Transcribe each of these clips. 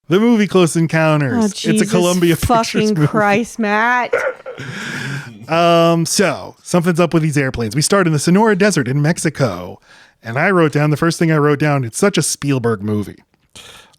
The movie Close Encounters. Oh, It's a Jesus Columbia Pictures fucking movie. Christ, Matt. So something's up with these airplanes. We start in the Sonora Desert in Mexico. And I wrote down, the first thing I wrote down, it's such a Spielberg movie.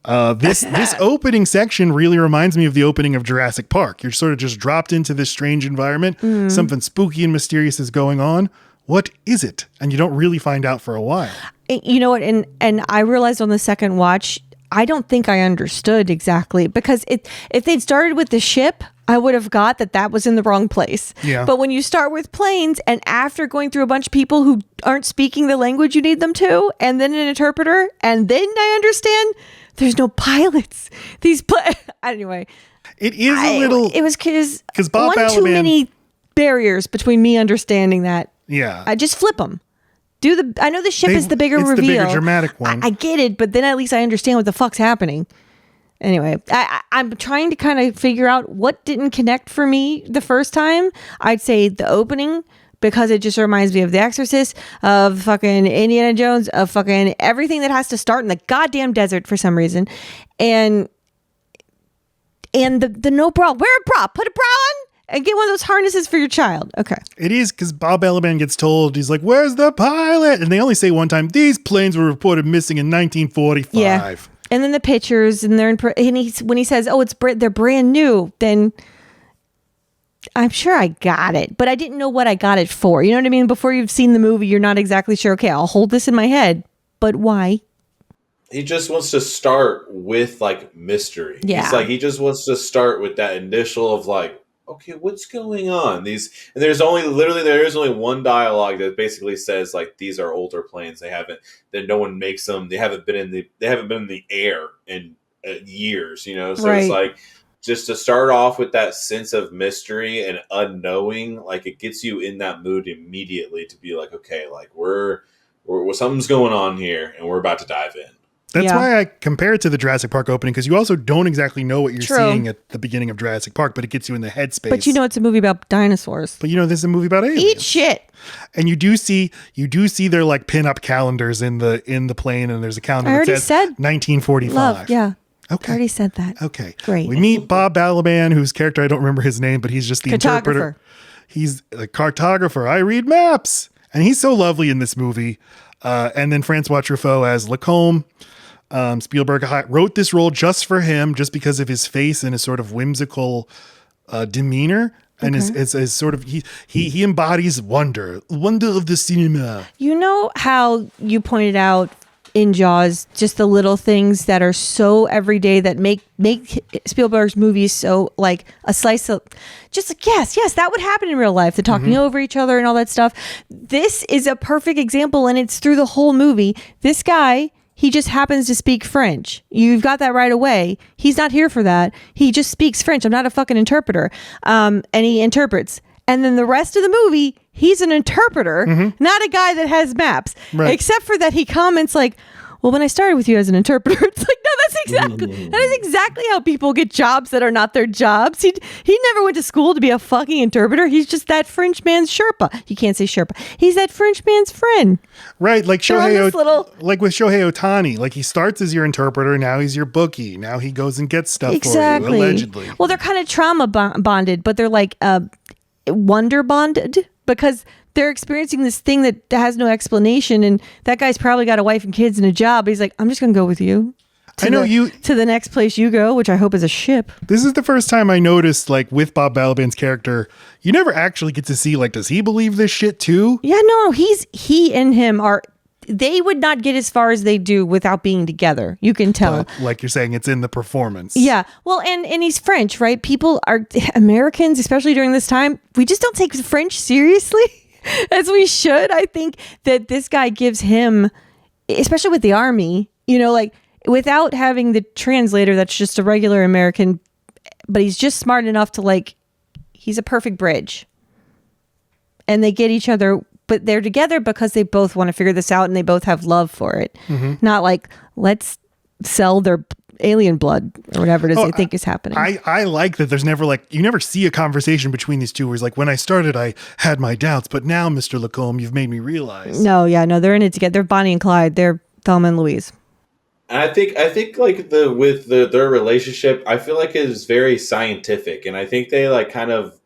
This opening section really reminds me of the opening of Jurassic Park. You're sort of just dropped into this strange environment. Something spooky and mysterious is going on. What is it? And you don't really find out for a while. You know what? And I realized on the second watch, I don't think I understood exactly, because if they'd started with the ship, I would have got that was in the wrong place. Yeah. But when you start with planes, and after going through a bunch of people who aren't speaking the language you need them to, and then an interpreter, and then I understand there's no pilots. Anyway. It is a little... It was because Bob one too Balaban- many barriers between me understanding that. Yeah. I just flip them. I know the ship is the bigger it's reveal. the bigger dramatic one. I get it, but then at least I understand what the fuck's happening. Anyway, I'm trying to kind of figure out what didn't connect for me the first time. I'd say the opening, because it just reminds me of The Exorcist, of fucking Indiana Jones, of fucking everything that has to start in the goddamn desert for some reason. And the no bra. Wear a bra. Put a bra on. And get one of those harnesses for your child. Okay. It is, because Bob Balaban gets told, he's like, where's the pilot? And they only say one time, these planes were reported missing in 1945. Yeah. And then the pictures, and when he says, oh, they're brand new, then I'm sure I got it, but I didn't know what I got it for. You know what I mean? Before you've seen the movie, you're not exactly sure. Okay, I'll hold this in my head, but why? He just wants to start with like mystery. Yeah. It's like he just wants to start with that initial of like, okay, what's going on? And there is only one dialogue that basically says like these are older planes. No one makes them. They haven't been in the air in years, you know. So It's like just to start off with that sense of mystery and unknowing, like it gets you in that mood immediately to be like, okay, like we're something's going on here and we're about to dive in. That's why I compare it to the Jurassic Park opening, because you also don't exactly know what you're True. seeing at the beginning of Jurassic Park, but it gets you in the headspace. But you know it's a movie about dinosaurs. But you know this is a movie about aliens. Eat shit. And you do see their like pin-up calendars in the plane, and there's a calendar that says 1945. Love, yeah. Okay. I already said that. Okay. Great. We meet Bob Balaban, whose character I don't remember his name, but he's just the interpreter. He's a cartographer. I read maps. And he's so lovely in this movie. And then Francois Truffaut as Lacombe. Spielberg wrote this role just for him, just because of his face and his sort of whimsical demeanor. And his sort of he embodies wonder of the cinema. You know how you pointed out in Jaws, just the little things that are so everyday that make Spielberg's movies so like a slice of just like, yes, that would happen in real life. The talking over each other and all that stuff. This is a perfect example, and it's through the whole movie. This guy, he just happens to speak French. You've got that right away. He's not here for that. He just speaks French. I'm not a fucking interpreter. And he interprets. And then the rest of the movie, he's an interpreter, not a guy that has maps. Right. Except for that he comments like, well, when I started with you as an interpreter, it's like, no, that is exactly how people get jobs that are not their jobs. He never went to school to be a fucking interpreter. He's just that French man's Sherpa. You can't say Sherpa. He's that French man's friend. Right, like with Shohei Ohtani. Like he starts as your interpreter, now he's your bookie. Now he goes and gets stuff for you, allegedly. Well, they're kind of trauma bonded, but they're like wonder bonded, because they're experiencing this thing that has no explanation, and that guy's probably got a wife and kids and a job. He's like, I'm just gonna go with you to the next place you go, which I hope is a ship. This is the first time I noticed, like with Bob Balaban's character, you never actually get to see, like, does he believe this shit too? Yeah, no, he and him are, they would not get as far as they do without being together. You can tell. But, like you're saying, it's in the performance. Yeah. Well, and he's French, right? People are, Americans, especially during this time, we just don't take French seriously as we should. I think that this guy gives him, especially with the army, you know, like without having the translator that's just a regular American, but he's just smart enough to like, he's a perfect bridge. And they get each other, but they're together because they both want to figure this out and they both have love for it. Not like, let's sell their alien blood or whatever it is they think is happening. I like that there's never like, you never see a conversation between these two where he's like, when I started, I had my doubts, but now, Mr. Lacombe, you've made me realize. No, they're in it together. They're Bonnie and Clyde. They're Thelma and Louise. And I think like their relationship, I feel like it is very scientific, and I think they like kind of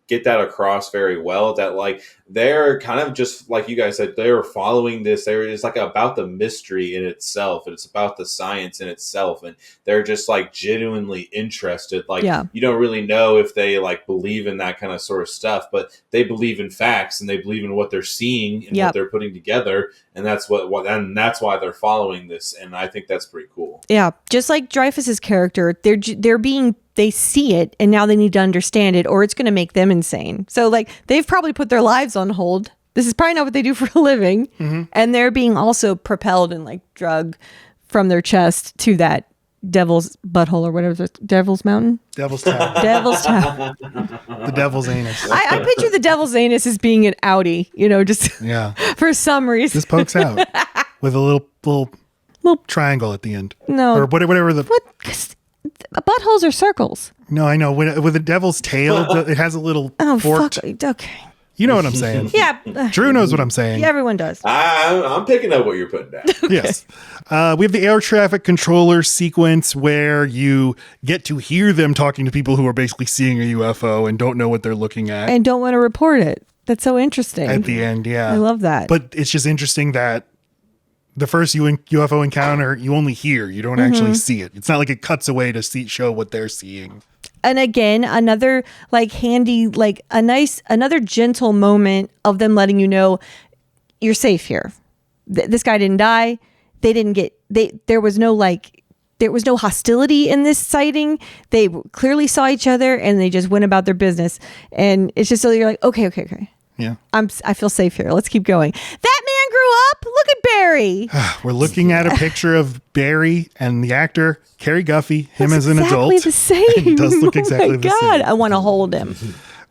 get that across very well. That like they're kind of just like you guys said, they're following this. It's like about the mystery in itself, and it's about the science in itself, and they're just like genuinely interested. Like you don't really know if they like believe in that kind of sort of stuff, but they believe in facts and they believe in what they're seeing and what they're putting together, and that's and that's why they're following this. And I think that's pretty cool. Yeah, just like Dreyfuss's character, they see it and now they need to understand it, or it's going to make them insane. So like they've probably put their lives on hold. This is probably not what they do for a living. Mm-hmm. And they're being also propelled and like drug from their chest to that devil's butthole or whatever. Devil's mountain? Devil's town. Devil's town. The devil's anus. I picture the devil's anus as being an Audi, just for some reason. Just pokes out with a little triangle at the end. No. Or whatever the... What? Buttholes are circles. No, I know. With a devil's tail, it has a little forked... Fuck. Okay. You know what I'm saying. Yeah. Drew knows what I'm saying. Yeah, everyone does. I'm picking up what you're putting down. Okay. Yes. We have the air traffic controller sequence where you get to hear them talking to people who are basically seeing a UFO and don't know what they're looking at. And don't want to report it. That's so interesting. At the end, yeah. I love that. But it's just interesting that the first UFO encounter, you only hear. You don't actually see it. It's not like it cuts away to show what they're seeing. And again, another like handy, like another gentle moment of them letting you know you're safe here. This guy didn't die. There was no hostility in this sighting. They clearly saw each other and they just went about their business. And it's just so you're like, okay. Yeah. I feel safe here. Let's keep going. That man grew up. Look at Barry. We're looking at a picture of Barry and the actor, Cary Guffey, him as an adult. Exactly the same. He does look exactly the same. God, I want to hold him.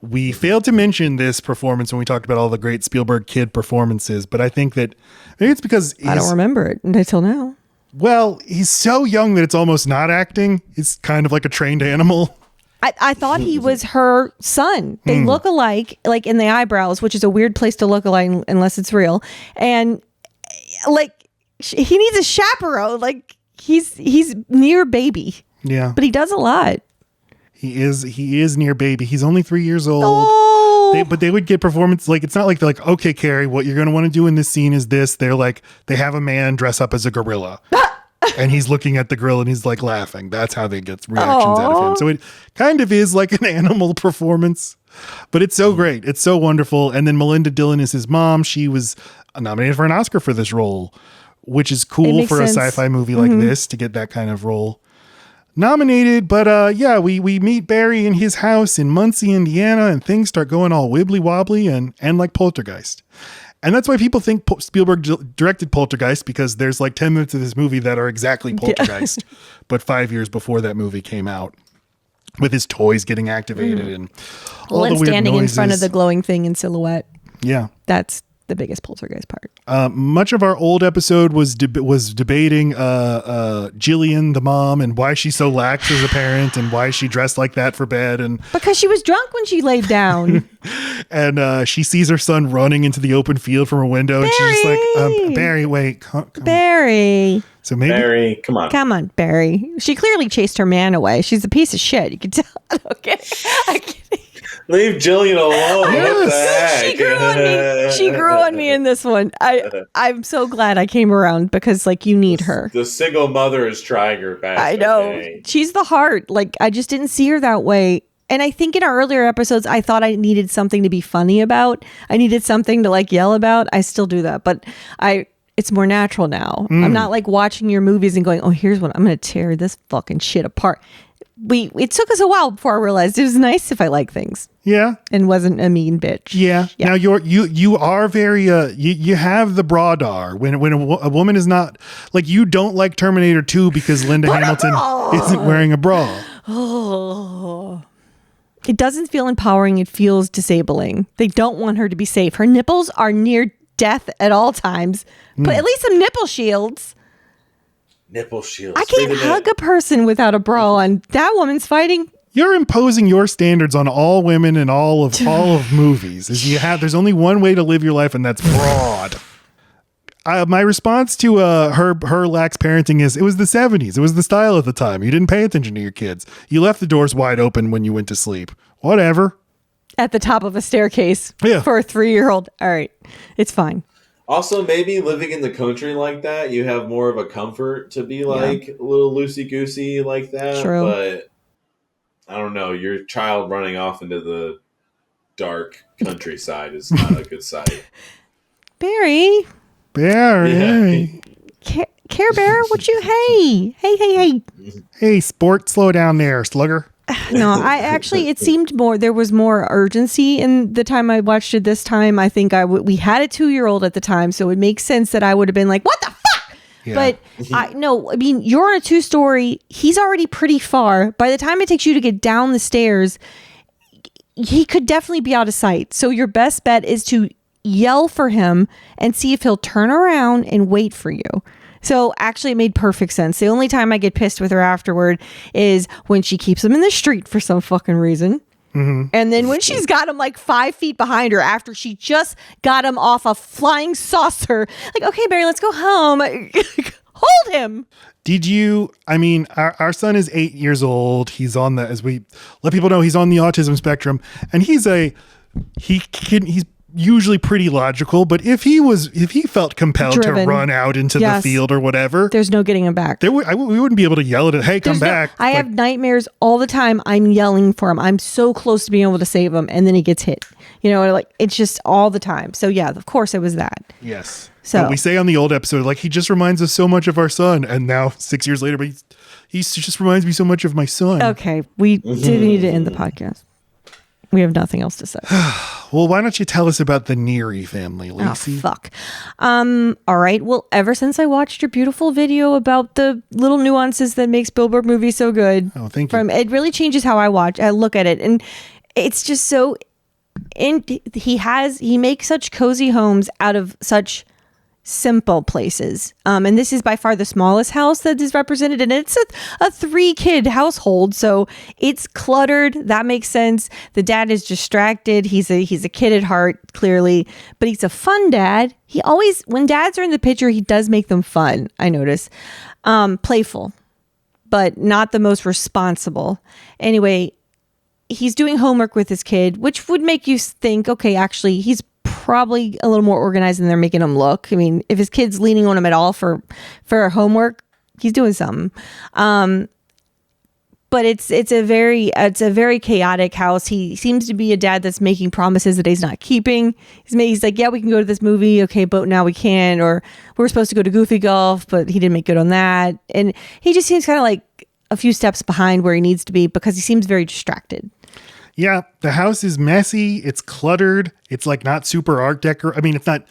We failed to mention this performance when we talked about all the great Spielberg kid performances, but I think that maybe it's because I don't remember it until now. Well, he's so young that it's almost not acting. He's kind of like a trained animal. I thought he was her son. They look alike, like in the eyebrows, which is a weird place to look alike unless it's real. And like he needs a chaperone. Like he's near baby. Yeah, but he does a lot. He is near baby. He's only 3 years old. Oh. But they would get performance. Like, it's not like they're like, okay, Carrie, what you're going to want to do in this scene is this. They're like, they have a man dress up as a gorilla. And he's looking at the grill and he's like laughing. That's how they get reactions out of him. So it kind of is like an animal performance, but it's so great. It's so wonderful. And then Melinda Dillon is his mom. She was nominated for an Oscar for this role, which is cool for a sci-fi movie like this to get that kind of role nominated. But we meet Barry in his house in Muncie, Indiana, and things start going all wibbly wobbly and like Poltergeist. And that's why people think Spielberg directed Poltergeist, because there's like 10 minutes of this movie that are exactly Poltergeist, but 5 years before that movie came out, with his toys getting activated and all the weird standing noises. in front of the glowing thing in silhouette. Yeah. That's the biggest Poltergeist part. Much of our old episode was debating Jillian, the mom, and why she's so lax as a parent and why she dressed like that for bed. And because she was drunk when she laid down. And she sees her son running into the open field from her window. Barry! And she's just like, Barry, wait. Come Barry. So maybe Barry, come on, Barry. She clearly chased her man away. She's a piece of shit. You can tell. Okay. Leave Jillian alone. What the heck? She grew on me in this one. I'm so glad I came around, because like you need her. The single mother is trying her best. I know. Okay? She's the heart. Like I just didn't see her that way. And I think in our earlier episodes, I thought I needed something to be funny about. I needed something to like yell about. I still do that, but it's more natural now. I'm not like watching your movies and going, oh, here's what I'm going to tear this fucking shit apart. It took us a while before I realized it was nice if I like things. Yeah. And wasn't a mean bitch. Yeah. Now you are very you have the bradar when a woman is not like, you don't like Terminator 2 because Linda Hamilton isn't wearing a bra. Oh. It doesn't feel empowering. It feels disabling. They don't want her to be safe. Her nipples are near death at all times. But at least some nipple shields. Nipple shields. I can't hug a person without a bra on. That woman's fighting. You're imposing your standards on all women in all of movies. There's only one way to live your life, and that's broad. my response to her lax parenting is, it was the 70s. It was the style at the time. You didn't pay attention to your kids. You left the doors wide open when you went to sleep. Whatever. At the top of a staircase Yeah. for a 3-year-old. All right. It's fine. Also, maybe living in the country like that, you have more of a comfort to be like a little loosey-goosey like that. True. But I don't know. Your child running off into the dark countryside is not a good sight. Barry. Yeah. Care Bear, what you, hey. Hey, sport, slow down there, slugger. No, it seemed there was more urgency in the time I watched it this time. I think we had a 2-year-old at the time, so it makes sense that I would have been like, what the fuck? Yeah. But you're on a 2-story. He's already pretty far. By the time it takes you to get down the stairs, he could definitely be out of sight. So your best bet is to yell for him and see if he'll turn around and wait for you. So actually it made perfect sense. The only time I get pissed with her afterward is when she keeps him in the street for some fucking reason. Mm-hmm. And then when she's got him like 5 feet behind her after she just got him off a flying saucer. Like, okay, Barry, let's go home. Hold him. Our son is 8 years old. He's on as we let people know, he's on the autism spectrum, and he's usually pretty logical, but if he felt compelled to run out into the field or whatever, there's no getting him back. We wouldn't be able to yell at it. Hey, come back. I have nightmares all the time. I'm yelling for him. I'm so close to being able to save him, and then he gets hit. It's just all the time. So yeah, of course it was that. Yes. So but we say on the old episode, like, he just reminds us so much of our son, and now 6 years later, but he just reminds me so much of my son. Okay, we did need to end the podcast. We have nothing else to say. Well, why don't you tell us about the Neary family, Lacey? Oh, fuck. All right. Well, ever since I watched your beautiful video about the little nuances that make Spielberg movies so good. Oh, thank you. It really changes how I look at it. And it's just so... he makes such cozy homes out of such simple places. And this is by far the smallest house that is represented, and it's a 3-kid household, so it's cluttered. That makes sense. The dad is distracted. He's a kid at heart, clearly, but he's a fun dad. He always, when dads are in the picture, he does make them fun. I notice, playful, but not the most responsible. Anyway, he's doing homework with his kid, which would make you think, okay, actually, he's probably a little more organized than they're making him look. I mean, if his kid's leaning on him at all for homework, he's doing something. But it's a very chaotic house. He seems to be a dad that's making promises that he's not keeping. He's like, yeah, we can go to this movie, okay, but now we can't. Or we're supposed to go to Goofy Golf, but he didn't make good on that. And he just seems kind of like a few steps behind where he needs to be because he seems very distracted. Yeah, the house is messy. It's cluttered. It's like not super art decor. I mean, it's not,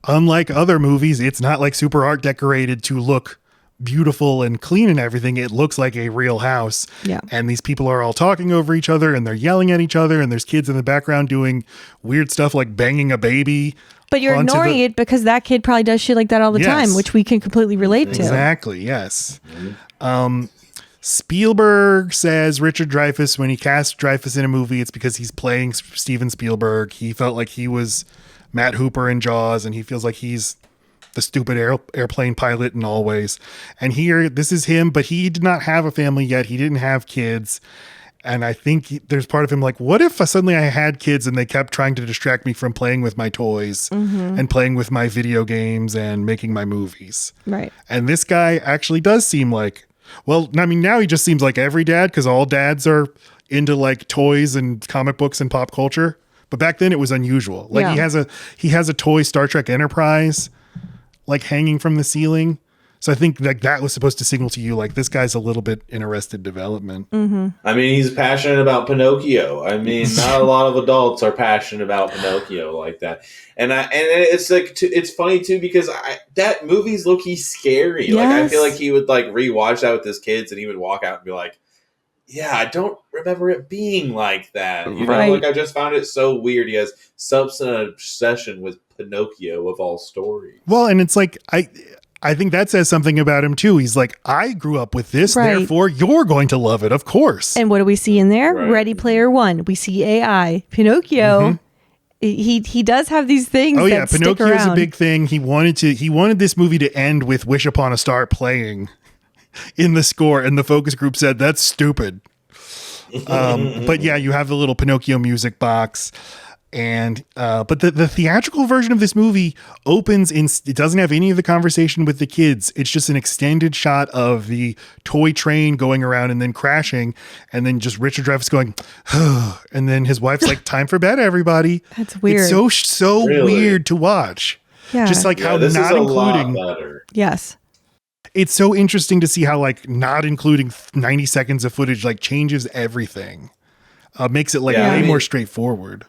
unlike other movies, it's not like super art decorated to look beautiful and clean and everything. It looks like a real house. Yeah. And these people are all talking over each other and they're yelling at each other, and there's kids in the background doing weird stuff like banging a baby. But you're ignoring it because that kid probably does shit like that all the time, which we can completely relate to. Exactly, yes. Spielberg says Richard Dreyfuss, when he cast Dreyfuss in a movie, it's because he's playing Steven Spielberg. He felt like he was Matt Hooper in Jaws, and he feels like he's the stupid airplane pilot in Always. And here, this is him, but he did not have a family yet. He didn't have kids. And I think there's part of him like, what if suddenly I had kids and they kept trying to distract me from playing with my toys and playing with my video games and making my movies? Right. And this guy actually does seem like, well, I mean, now he just seems like every dad, because all dads are into like toys and comic books and pop culture. But back then it was unusual. Like he has a toy Star Trek Enterprise like hanging from the ceiling. So I think like that was supposed to signal to you like this guy's a little bit in Arrested Development. Mm-hmm. I mean, he's passionate about Pinocchio. I mean, not a lot of adults are passionate about Pinocchio like that. And it's like it's funny too because that movie's low-key scary. Yes. Like I feel like he would like rewatch that with his kids, and he would walk out and be like, "Yeah, I don't remember it being like that." You know, like I just found it so weird. He has such an obsession with Pinocchio of all stories. Well, and it's like I think that says something about him too. He's like, I grew up with this, therefore you're going to love it, of course. And what do we see in there? Ready Player One. We see AI, Pinocchio, he does have these things. Oh yeah, that Pinocchio's a big thing. He wanted this movie to end with "Wish Upon a Star" playing in the score, and the focus group said that's stupid. But yeah, you have the little Pinocchio music box. And but the theatrical version of this movie opens it doesn't have any of the conversation with the kids. It's just an extended shot of the toy train going around and then crashing, and then just Richard Dreyfuss going, and then his wife's like, "Time for bed, everybody." That's weird. It's so Really? weird to watch. Yeah. Just like how this not is a including. lot better. Yes. It's so interesting to see how like not including 90 seconds of footage like changes everything. Makes it like way more straightforward.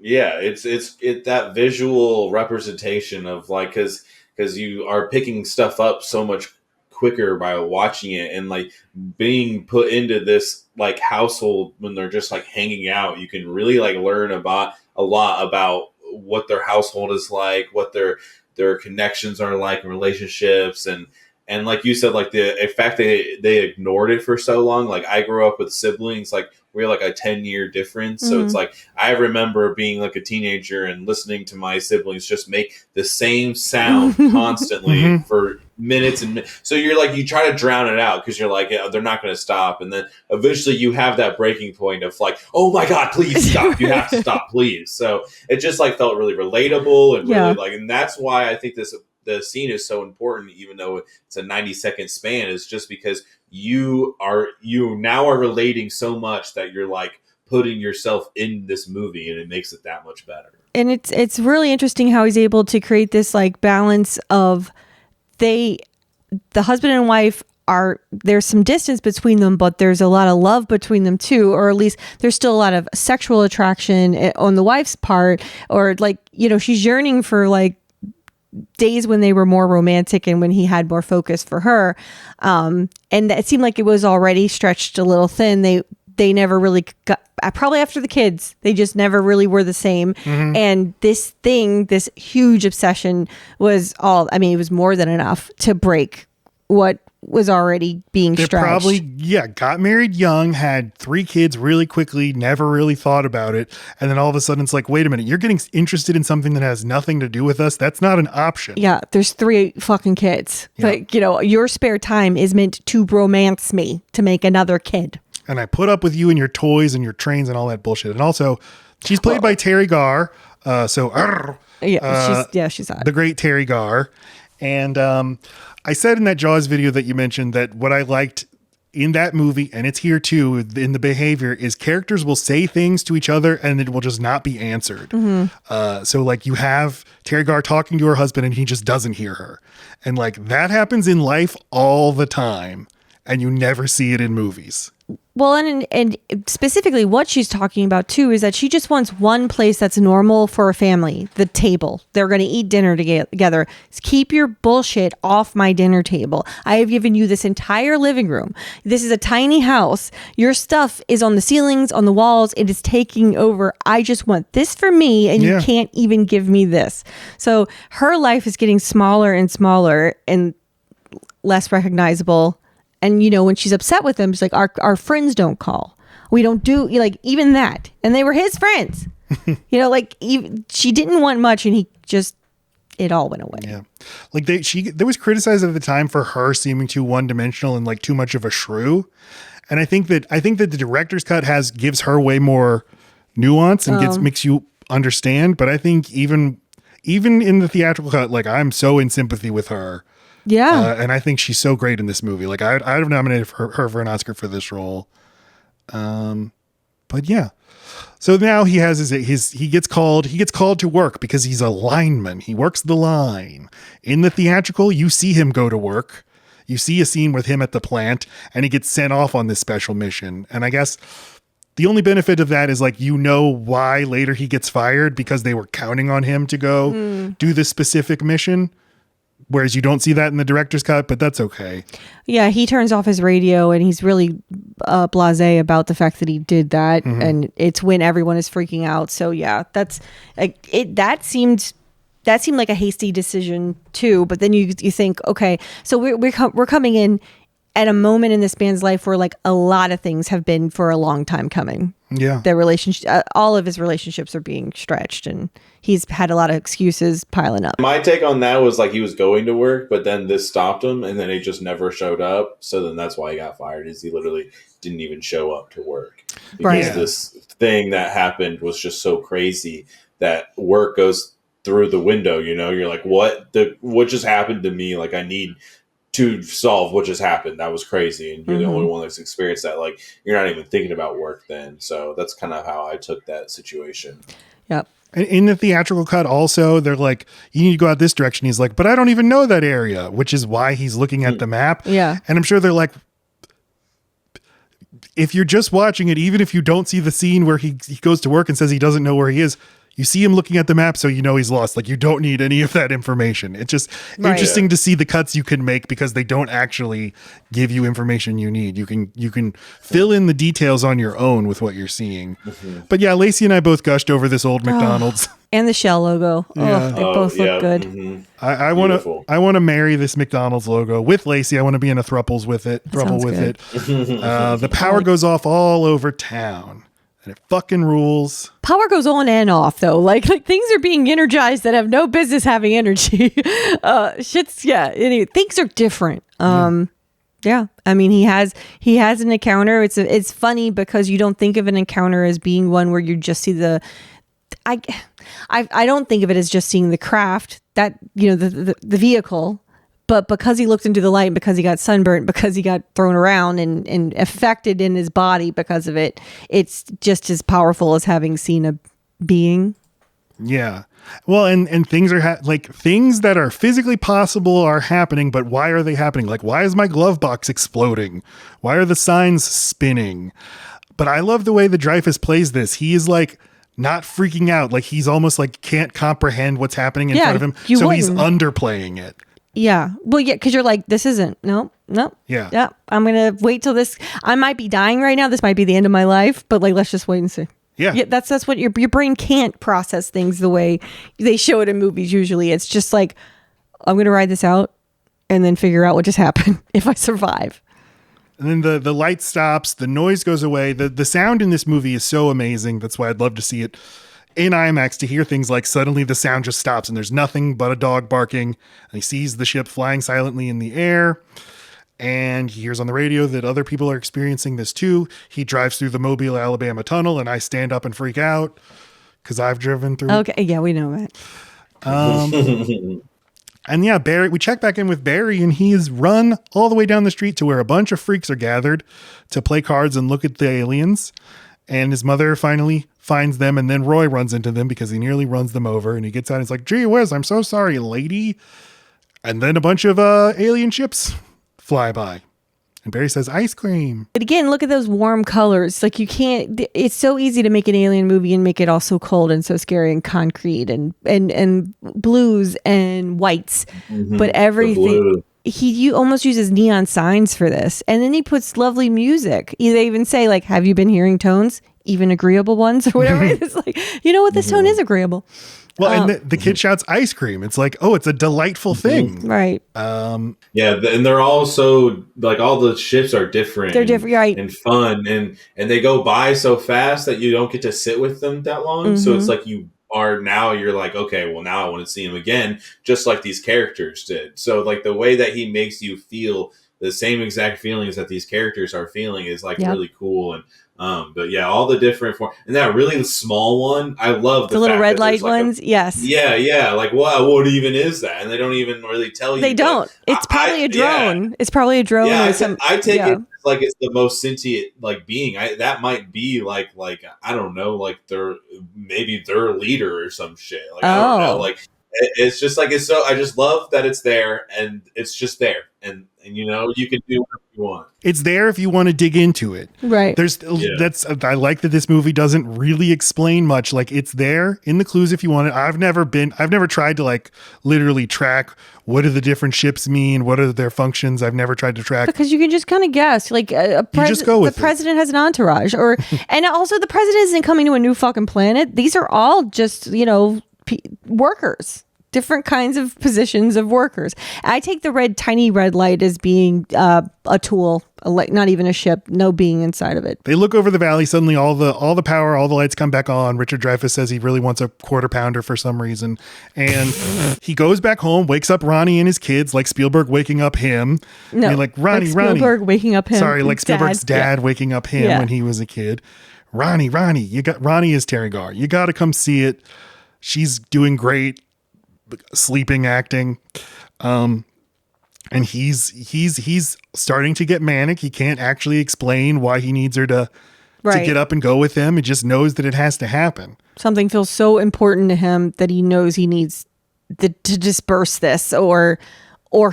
Yeah, it's that visual representation of like because you are picking stuff up so much quicker by watching it, and like being put into this like household when they're just like hanging out, you can really like learn about a lot about what their household is like, what their connections are like, relationships, and like you said, like the fact that they ignored it for so long. Like I grew up with siblings, like we're like a 10-year difference. So it's like, I remember being like a teenager and listening to my siblings just make the same sound constantly for minutes and minutes. So you're like, you try to drown it out because you're like, yeah, they're not going to stop. And then eventually you have that breaking point of like, oh my God, please stop. You have to stop, please. So it just like felt really relatable and really like, and that's why I think the scene is so important, even though it's a 90-second span, is just because you now are relating so much that you're like putting yourself in this movie, and it makes it that much better. And it's really interesting how he's able to create this like balance of the husband and wife there's some distance between them, but there's a lot of love between them too, or at least there's still a lot of sexual attraction on the wife's part, or like, she's yearning for like days when they were more romantic and when he had more focus for her. And it seemed like it was already stretched a little thin. They never really got, probably after the kids, they just never really were the same. And this huge obsession was it was more than enough to break what was already being stretched. They probably, got married young, had 3 kids really quickly, never really thought about it. And then all of a sudden it's like, wait a minute, you're getting interested in something that has nothing to do with us? That's not an option. Yeah, there's 3 fucking kids. Yeah. Like, your spare time is meant to romance me, to make another kid. And I put up with you and your toys and your trains and all that bullshit. And also, she's played by Terry Garr. She's hot. The great Terry Garr. And I said in that Jaws video that you mentioned that what I liked in that movie, and it's here too, in the behavior, is characters will say things to each other and it will just not be answered. So like you have Terry Garr talking to her husband and he just doesn't hear her. And like that happens in life all the time and you never see it in movies. Well, and specifically what she's talking about too is that she just wants one place that's normal for a family, the table. They're going to eat dinner together. Keep your bullshit off my dinner table. I have given you this entire living room. This is a tiny house. Your stuff is on the ceilings, on the walls. It is taking over. I just want this for me, and you can't even give me this. So her life is getting smaller and smaller and less recognizable. And, when she's upset with them, she's like, our friends don't call. We don't do, like, even that. And they were his friends. She didn't want much, and it all went away. Yeah. Like, there was criticized at the time for her seeming too one-dimensional and, like, too much of a shrew. And I think that the director's cut gives her way more nuance and makes you understand. But I think even in the theatrical cut, like, I'm so in sympathy with her. Yeah. And I think she's so great in this movie. Like I'd have nominated her for an Oscar for this role. But yeah. So now he has he gets called to work because he's a lineman. He works the line. In the theatrical, you see him go to work. You see a scene with him at the plant and he gets sent off on this special mission. And I guess the only benefit of that is like, why later he gets fired because they were counting on him to go do this specific mission. Whereas you don't see that in the director's cut, but that's okay. Yeah, he turns off his radio and he's really blasé about the fact that he did that. And it's when everyone is freaking out. So yeah, that's it. That seemed like a hasty decision too. But then you think, okay, so we're coming in at a moment in this man's life where like a lot of things have been for a long time coming. Yeah. Their relationship, all of his relationships are being stretched, and he's had a lot of excuses piling up. My take on that was like he was going to work, but then this stopped him, and then he just never showed up. So then that's why he got fired. Is he literally didn't even show up to work because this thing that happened was just so crazy that work goes through the window. You know, you're like, what just happened to me? Like, I need to solve what just happened. That was crazy, and you're the only one that's experienced that. Like, you're not even thinking about work then. So that's kind of how I took that situation. Yep. And in the theatrical cut also, they're like, you need to go out this direction. He's like, but I don't even know that area, which is why he's looking at the map. Yeah. And I'm sure they're like, if you're just watching it, even if you don't see the scene where he goes to work and says he doesn't know where he is, you see him looking at the map, so you know he's lost. Like, you don't need any of that information. It's just interesting to see the cuts you can make because they don't actually give you information you need. You can fill in the details on your own with what you're seeing. But yeah, Lacey and I both gushed over this old McDonald's. And the Shell logo. Yeah. They both look good. I want to marry this McDonald's logo with Lacey. I want to be in a thruples with it. The power goes off all over town. And it fucking rules. Power goes on and off though. Like things are being energized that have no business having energy. Things are different. Yeah. I mean, he has an encounter. It's funny because you don't think of an encounter as being one where you just see I don't think of it as just seeing the craft that, the vehicle. But because he looked into the light, because he got sunburnt, because he got thrown around and affected in his body because of it, it's just as powerful as having seen a being. Yeah. Well, and things are things that are physically possible are happening, but why are they happening? Like, why is my glove box exploding? Why are the signs spinning? But I love the way that Dreyfuss plays this. He is like not freaking out. Like, he's almost like can't comprehend what's happening in front of him. So he's underplaying it. Yeah. Well, yeah, because you're like, this isn't. No. Yeah. I'm going to wait till this. I might be dying right now. This might be the end of my life, but like, let's just wait and see. Yeah. That's what your brain can't process things the way they show it in movies. Usually it's just like, I'm going to ride this out and then figure out what just happened if I survive. And then the light stops, the noise goes away. The sound in this movie is so amazing. That's why I'd love to see it in IMAX, to hear things like suddenly the sound just stops and there's nothing but a dog barking, and he sees the ship flying silently in the air, and he hears on the radio that other people are experiencing this too. He drives through the Mobile, Alabama tunnel, and I stand up and freak out because I've driven through. Okay, yeah, we know that. And yeah, Barry, we check back in with Barry, and he's run all the way down the street to where a bunch of freaks are gathered to play cards and look at the aliens. And his mother finally finds them, and then Roy runs into them because he nearly runs them over, and he gets out and he's like, gee whiz, I'm so sorry, lady. And then a bunch of alien ships fly by. And Barry says, ice cream. But again, look at those warm colors. Like, you can't, it's so easy to make an alien movie and make it all so cold and so scary and concrete and blues and whites. But everything, you almost uses neon signs for this. And then he puts lovely music. They even say, like, have you been hearing tones? Even agreeable ones or whatever. It's like, you know what? This tone is agreeable. Well, and the kid shouts ice cream. It's like, oh, it's a delightful thing. Right. And they're all so, like, all the ships are different. They're different, right. And fun. And they go by so fast that you don't get to sit with them that long. So it's like you're like, okay, well, now I want to see him again, just like these characters did. So, like, the way that he makes you feel the same exact feelings that these characters are feeling is, like, really cool. And but yeah, all the different forms, and that really small one, I love the little red light ones. Yes. Yeah. Like, what even is that? And they don't even really tell you. They don't. It's probably a drone. Yeah. It's probably a drone. Yeah, or I take it like it's the most sentient, like, being. That might be like I don't know, like maybe their leader or some shit. Like, I don't know. Like, it's just like, it's so, I just love that it's there, and it's just there, and you know, you can do whatever you want. It's there if you want to dig into it. Right. I like that this movie doesn't really explain much. Like, it's there in the clues if you want it. I've never tried to, like, literally track what do the different ships mean, what are their functions. I've never tried to track, because you can just kind of guess. Like, you just go with the president has an entourage, and also the president isn't coming to a new fucking planet. These are all just, workers. different kinds of positions of workers. I take the tiny red light as being a tool, not even a ship, no being inside of it. They look over the valley. Suddenly all the power, all the lights come back on. Richard Dreyfuss says he really wants a quarter pounder for some reason. And he goes back home, wakes up Ronnie and his kids, like Spielberg waking up him. No, and like Ronnie, Spielberg waking up him. Sorry, like Spielberg's dad waking up him when he was a kid. Ronnie, Ronnie is Terry Garr. You got to come see it. She's doing great. Sleeping acting, and he's starting to get manic. He can't actually explain why he needs her to get up and go with him. He just knows that it has to happen. Something feels so important to him that he knows he needs to disperse this, or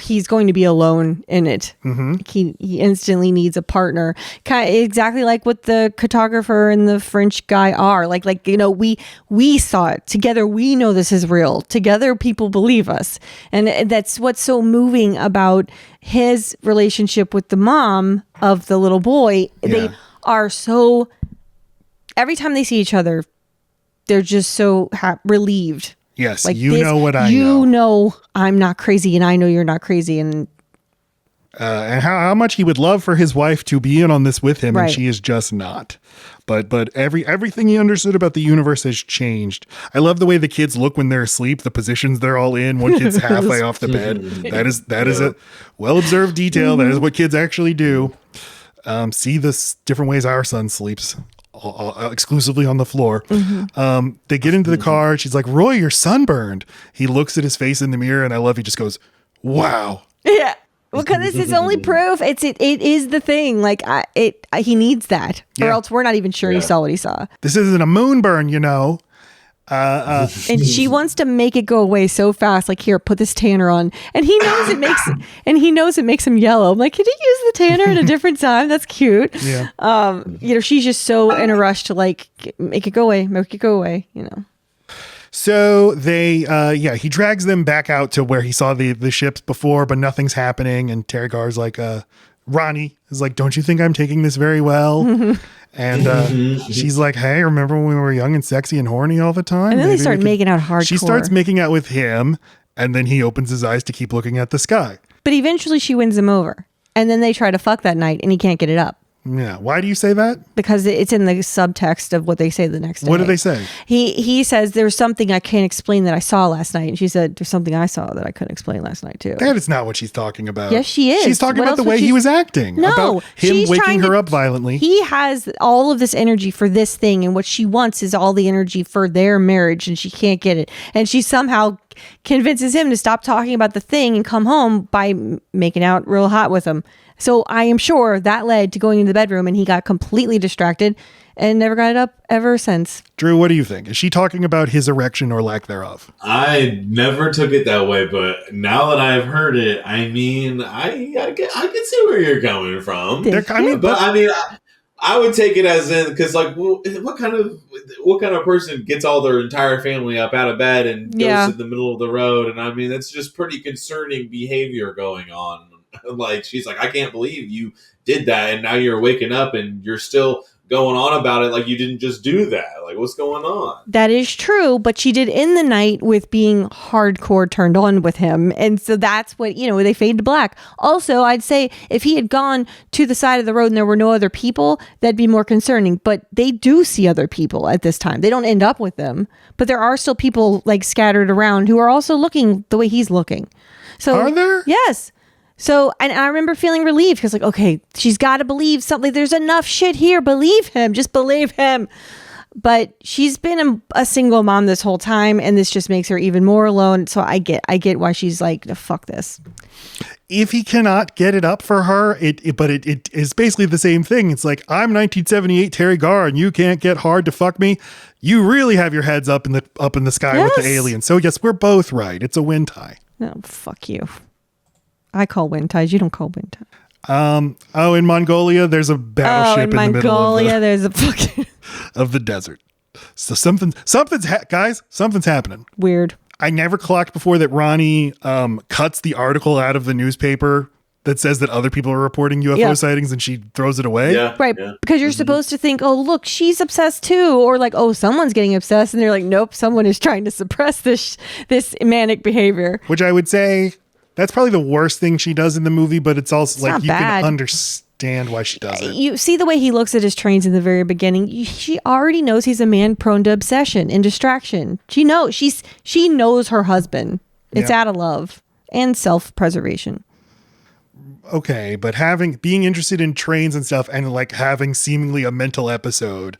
he's going to be alone in it. Mm-hmm. He instantly needs a partner, kind of exactly like what the cartographer and the French guy are. Like we saw it together. We know this is real. Together, people believe us, and that's what's so moving about his relationship with the mom of the little boy. Yeah. They are so. Every time they see each other, they're just so relieved. Yes, like know what I know. You know I'm not crazy, and I know you're not crazy, and how much he would love for his wife to be in on this with him, and she is just not. But everything he understood about the universe has changed. I love the way the kids look when they're asleep, the positions they're all in. One kid's halfway off the bed. That is a well observed detail. That is what kids actually do. See the different ways our son sleeps. Exclusively on the floor. Mm-hmm. They get into the car. She's like, Roy, you're sunburned. He looks at his face in the mirror, and I love he just goes, wow. Yeah. Well, because this is only proof. It is the thing. Like he needs that, or else we're not even sure he saw what he saw. This isn't a moon burn, and she wants to make it go away so fast. Like, here, put this tanner on, and he knows it makes him yellow. I'm like, could you use the tanner at a different time? That's cute. Yeah. She's just so in a rush to like make it go away. So he drags them back out to where he saw the ships before, but nothing's happening. And Terry Garr's like, Ronnie is like, don't you think I'm taking this very well? And she's like, hey, remember when we were young and sexy and horny all the time? And then they start making out hardcore. She starts making out with him, and then he opens his eyes to keep looking at the sky. But eventually she wins him over. And then they try to fuck that night, and he can't get it up. Yeah. Why do you say that? Because it's in the subtext of what they say the next day. What do they say? He says, there's something I can't explain that I saw last night. And she said, there's something I saw that I couldn't explain last night, too. That is not what she's talking about. Yes, she is. She's talking about the way he was acting. No. About him waking her up violently. He has all of this energy for this thing. And what she wants is all the energy for their marriage. And she can't get it. And she somehow convinces him to stop talking about the thing and come home by making out real hot with him. So I am sure that led to going into the bedroom, and he got completely distracted and never got it up ever since. Drew, what do you think? Is she talking about his erection or lack thereof? I never took it that way, but now that I've heard it, I mean, I can see where you're coming from. They're kind of, but I mean, I would take it as in, because like, well, what kind of person gets all their entire family up out of bed and goes to the middle of the road? And I mean, that's just pretty concerning behavior going on. Like, she's like, I can't believe you did that, and now you're waking up and you're still going on about it like you didn't just do that. Like, what's going on? That is true, but she did end the night with being hardcore turned on with him, and so that's what, they fade to black. Also, I'd say if he had gone to the side of the road and there were no other people, that'd be more concerning, but they do see other people at this time. They don't end up with them, but there are still people like scattered around who are also looking the way he's looking. So are there? Yes. So, and I remember feeling relieved because like, okay, she's got to believe something. There's enough shit here. Believe him. Just believe him. But she's been a single mom this whole time, and this just makes her even more alone. So I get why she's like, fuck this. If he cannot get it up for her, it is basically the same thing. It's like, I'm 1978 Terry Garr, and you can't get hard to fuck me. You really have your heads up in the sky with the alien. So yes, we're both right. It's a wind tie. No, fuck you. I call wind ties. You don't call wind ties. In Mongolia, there's a battleship in the middle of there's a fucking of the desert. So something's happening. Weird. I never clocked before that Ronnie cuts the article out of the newspaper that says that other people are reporting UFO sightings and she throws it away. Yeah. Right. Yeah. Because you're supposed to think, oh, look, she's obsessed too. Or like, oh, someone's getting obsessed. And they're like, nope, someone is trying to suppress this manic behavior. Which I would say that's probably the worst thing she does in the movie, but it's also like you bad. can understand why she does it. You see the way he looks at his trains in the very beginning. She already knows he's a man prone to obsession and distraction. She knows her husband. It's out of love and self-preservation. Okay, but being interested in trains and stuff and like having seemingly a mental episode,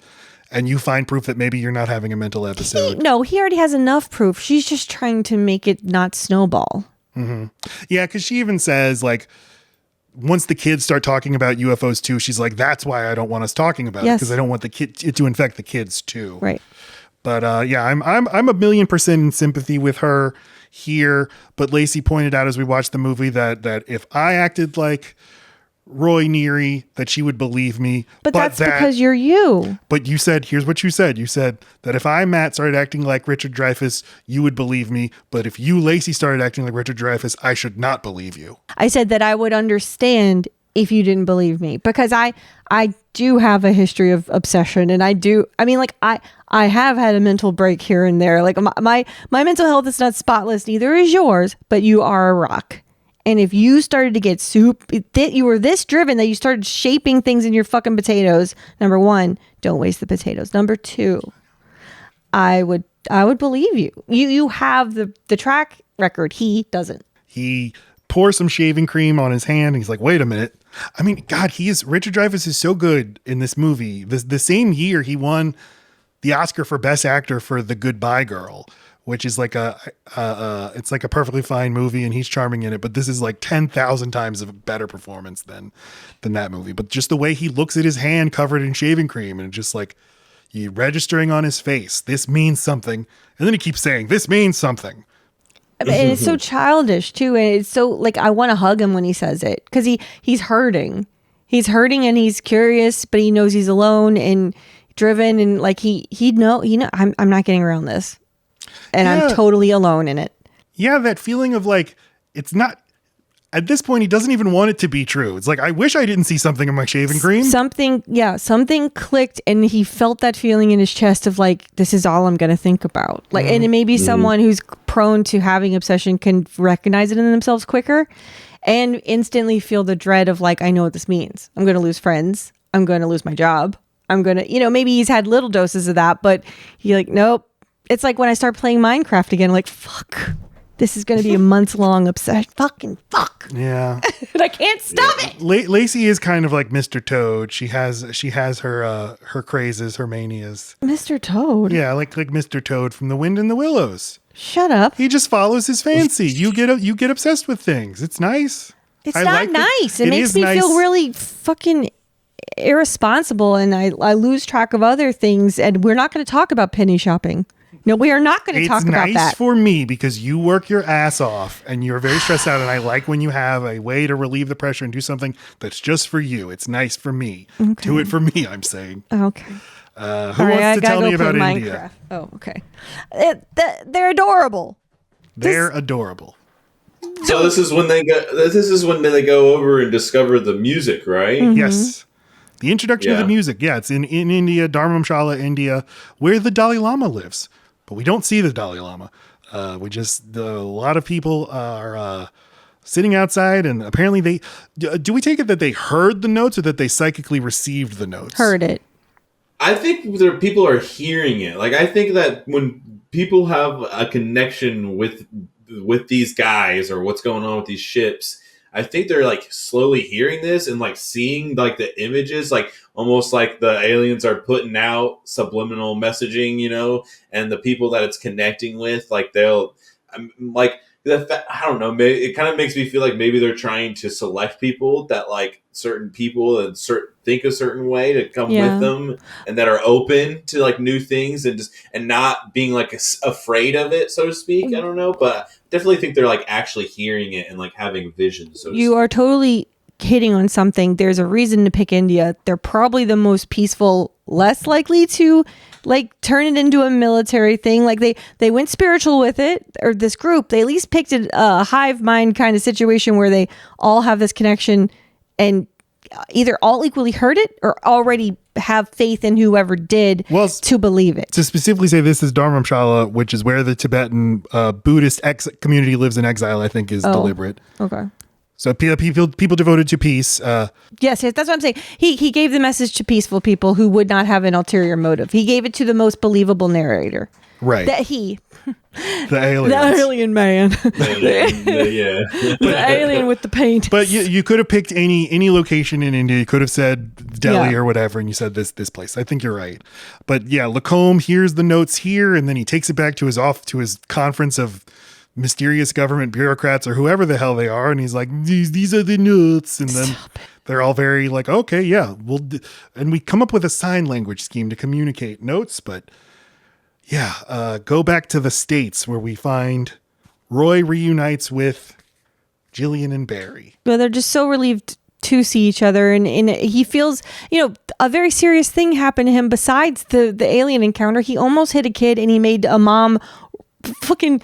and you find proof that maybe you're not having a mental episode. He already has enough proof. She's just trying to make it not snowball. Mm-hmm. Yeah, because she even says like, once the kids start talking about UFOs too, she's like, that's why I don't want us talking about it, because I don't want it to infect the kids too. Right. But I'm 1,000,000% in sympathy with her here. But Lacey pointed out as we watched the movie that if I acted like Roy Neary, that she would believe me. But that's because you're you. But you said, here's what you said. You said that if I, Matt, started acting like Richard Dreyfuss, you would believe me. But if you, Lacey, started acting like Richard Dreyfuss, I should not believe you. I said that I would understand if you didn't believe me, because I do have a history of obsession, and I have had a mental break here and there. Like my mental health is not spotless, neither is yours, but you are a rock. And if you started to get you were this driven that you started shaping things in your fucking potatoes. Number one, don't waste the potatoes. Number two, I would believe you. You have the track record. He doesn't. He pours some shaving cream on his hand, and he's like, wait a minute. I mean, God, Richard Dreyfuss is so good in this movie. The same year he won the Oscar for Best Actor for The Goodbye Girl, which is like it's like a perfectly fine movie, and he's charming in it. But this is like 10,000 times a better performance than that movie. But just the way he looks at his hand covered in shaving cream, and just like you registering on his face, this means something. And then he keeps saying, this means something. And it's so childish too, and it's so like I want to hug him when he says it, because he's hurting. He's hurting and he's curious, but he knows he's alone and driven, and like he know I'm not getting around this, and I'm totally alone in it. Yeah, that feeling of like it's not. At this point, he doesn't even want it to be true. It's like, I wish I didn't see something in my shaving cream. Something clicked, and he felt that feeling in his chest of like, this is all I'm going to think about. Like, and maybe someone who's prone to having obsession can recognize it in themselves quicker and instantly feel the dread of like, I know what this means. I'm going to lose friends. I'm going to lose my job. I'm going to, maybe he's had little doses of that, but he's like, nope. It's like when I start playing Minecraft again, I'm like, fuck. This is going to be a months-long obsession. Fucking fuck. Yeah. And I can't stop it. Lacey is kind of like Mr. Toad. She has her crazes, her manias. Mr. Toad? Yeah, like Mr. Toad from The Wind in the Willows. Shut up. He just follows his fancy. You get obsessed with things. It's nice. It's not nice. It makes me feel really fucking irresponsible, and I lose track of other things, and we're not going to talk about penny shopping. No, we are not going to talk about that. It's nice for me because you work your ass off and you're very stressed out, and I like when you have a way to relieve the pressure and do something that's just for you. It's nice for me. Okay. Do it for me, I'm saying. Okay. Who wants to tell me about India? Oh, okay. They're adorable. They're adorable. So this is when they go over and discover the music, right? Mm-hmm. Yes. The introduction of the music. Yeah, it's in India, Dharamshala, India, where the Dalai Lama lives. But we don't see the Dalai Lama. A lot of people are sitting outside, and apparently do we take it that they heard the notes or that they psychically received the notes? Heard it. I think people are hearing it. Like, I think that when people have a connection with these guys or what's going on with these ships, I think they're like slowly hearing this and like seeing like the images, like almost like the aliens are putting out subliminal messaging, and the people that it's connecting with, like I don't know, maybe it kind of makes me feel like maybe they're trying to select people that like certain people and think a certain way to come with them, and that are open to like new things and not being like afraid of it, so to speak. I don't know, but I definitely think they're like actually hearing it and like having visions. You are totally hitting on something. There's a reason to pick India. They're probably the most peaceful, less likely to like turn it into a military thing. Like they went spiritual with it, or this group, they at least picked a hive mind kind of situation where they all have this connection and either all equally heard it or already have faith in whoever did to believe it. To specifically say this is Dharamshala, which is where the Tibetan Buddhist community lives in exile, I think is deliberate. Okay. So people devoted to peace. Yes, that's what I'm saying. He gave the message to peaceful people who would not have an ulterior motive. He gave it to the most believable narrator. Right. The aliens. The alien man. The alien with the paint. But you could have picked any location in India. You could have said Delhi or whatever, and you said this place. I think you're right. But yeah, Lacombe hears the notes here, and then he takes it back to his conference of mysterious government bureaucrats or whoever the hell they are, and he's like, these are the notes, and then they're all very like, okay, yeah, and we come up with a sign language scheme to communicate notes. But yeah, go back to the States where we find Roy reunites with Jillian and Barry. Well, they're just so relieved to see each other, and he feels, a very serious thing happened to him besides the alien encounter. He almost hit a kid, and he made a mom fucking,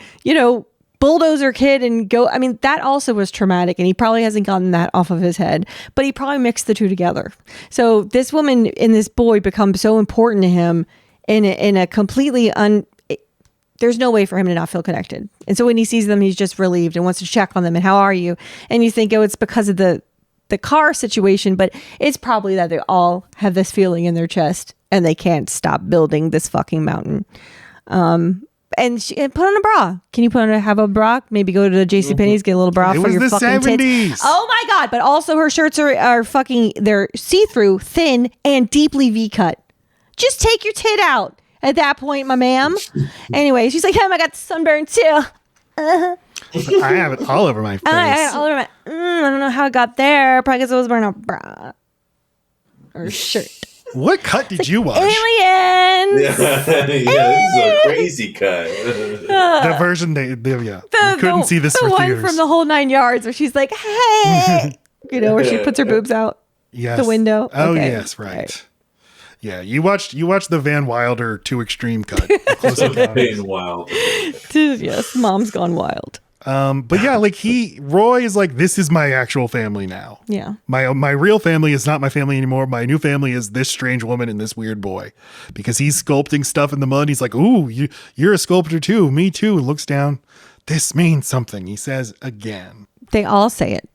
bulldozer kid and go. I mean, that also was traumatic, and he probably hasn't gotten that off of his head, but he probably mixed the two together. So this woman and this boy become so important to him in a completely there's no way for him to not feel connected. And so when he sees them, he's just relieved and wants to check on them and how are you? And you think, it's because of the car situation, but it's probably that they all have this feeling in their chest and they can't stop building this fucking mountain. And put on a bra. Can you have a bra? Maybe go to the JCPenney's, get a little bra for your fucking 70s. tits. Oh my God. But also her shirts are fucking, they're see-through, thin, and deeply V-cut. Just take your tit out at that point, my ma'am. Anyway, she's like, I got sunburn too. I have it all over my face. All over my, I don't know how it got there. Probably because I was wearing a bra or shirt. What cut did you watch? Aliens! Yeah, this is a crazy cut. The version we couldn't see this the for one theaters. from the whole 9 yards where she's like, hey! Where she puts her boobs out the window. Oh, okay. yes, right. Yeah, you watched the Van Wilder Too Extreme cut. Van Wild. Yes, Mom's Gone Wild. But yeah, like Roy is like, this is my actual family now. Yeah. My real family is not my family anymore. My new family is this strange woman and this weird boy, because he's sculpting stuff in the mud. He's like, ooh, you're a sculptor too. Me too. And looks down. This means something. He says again. They all say it.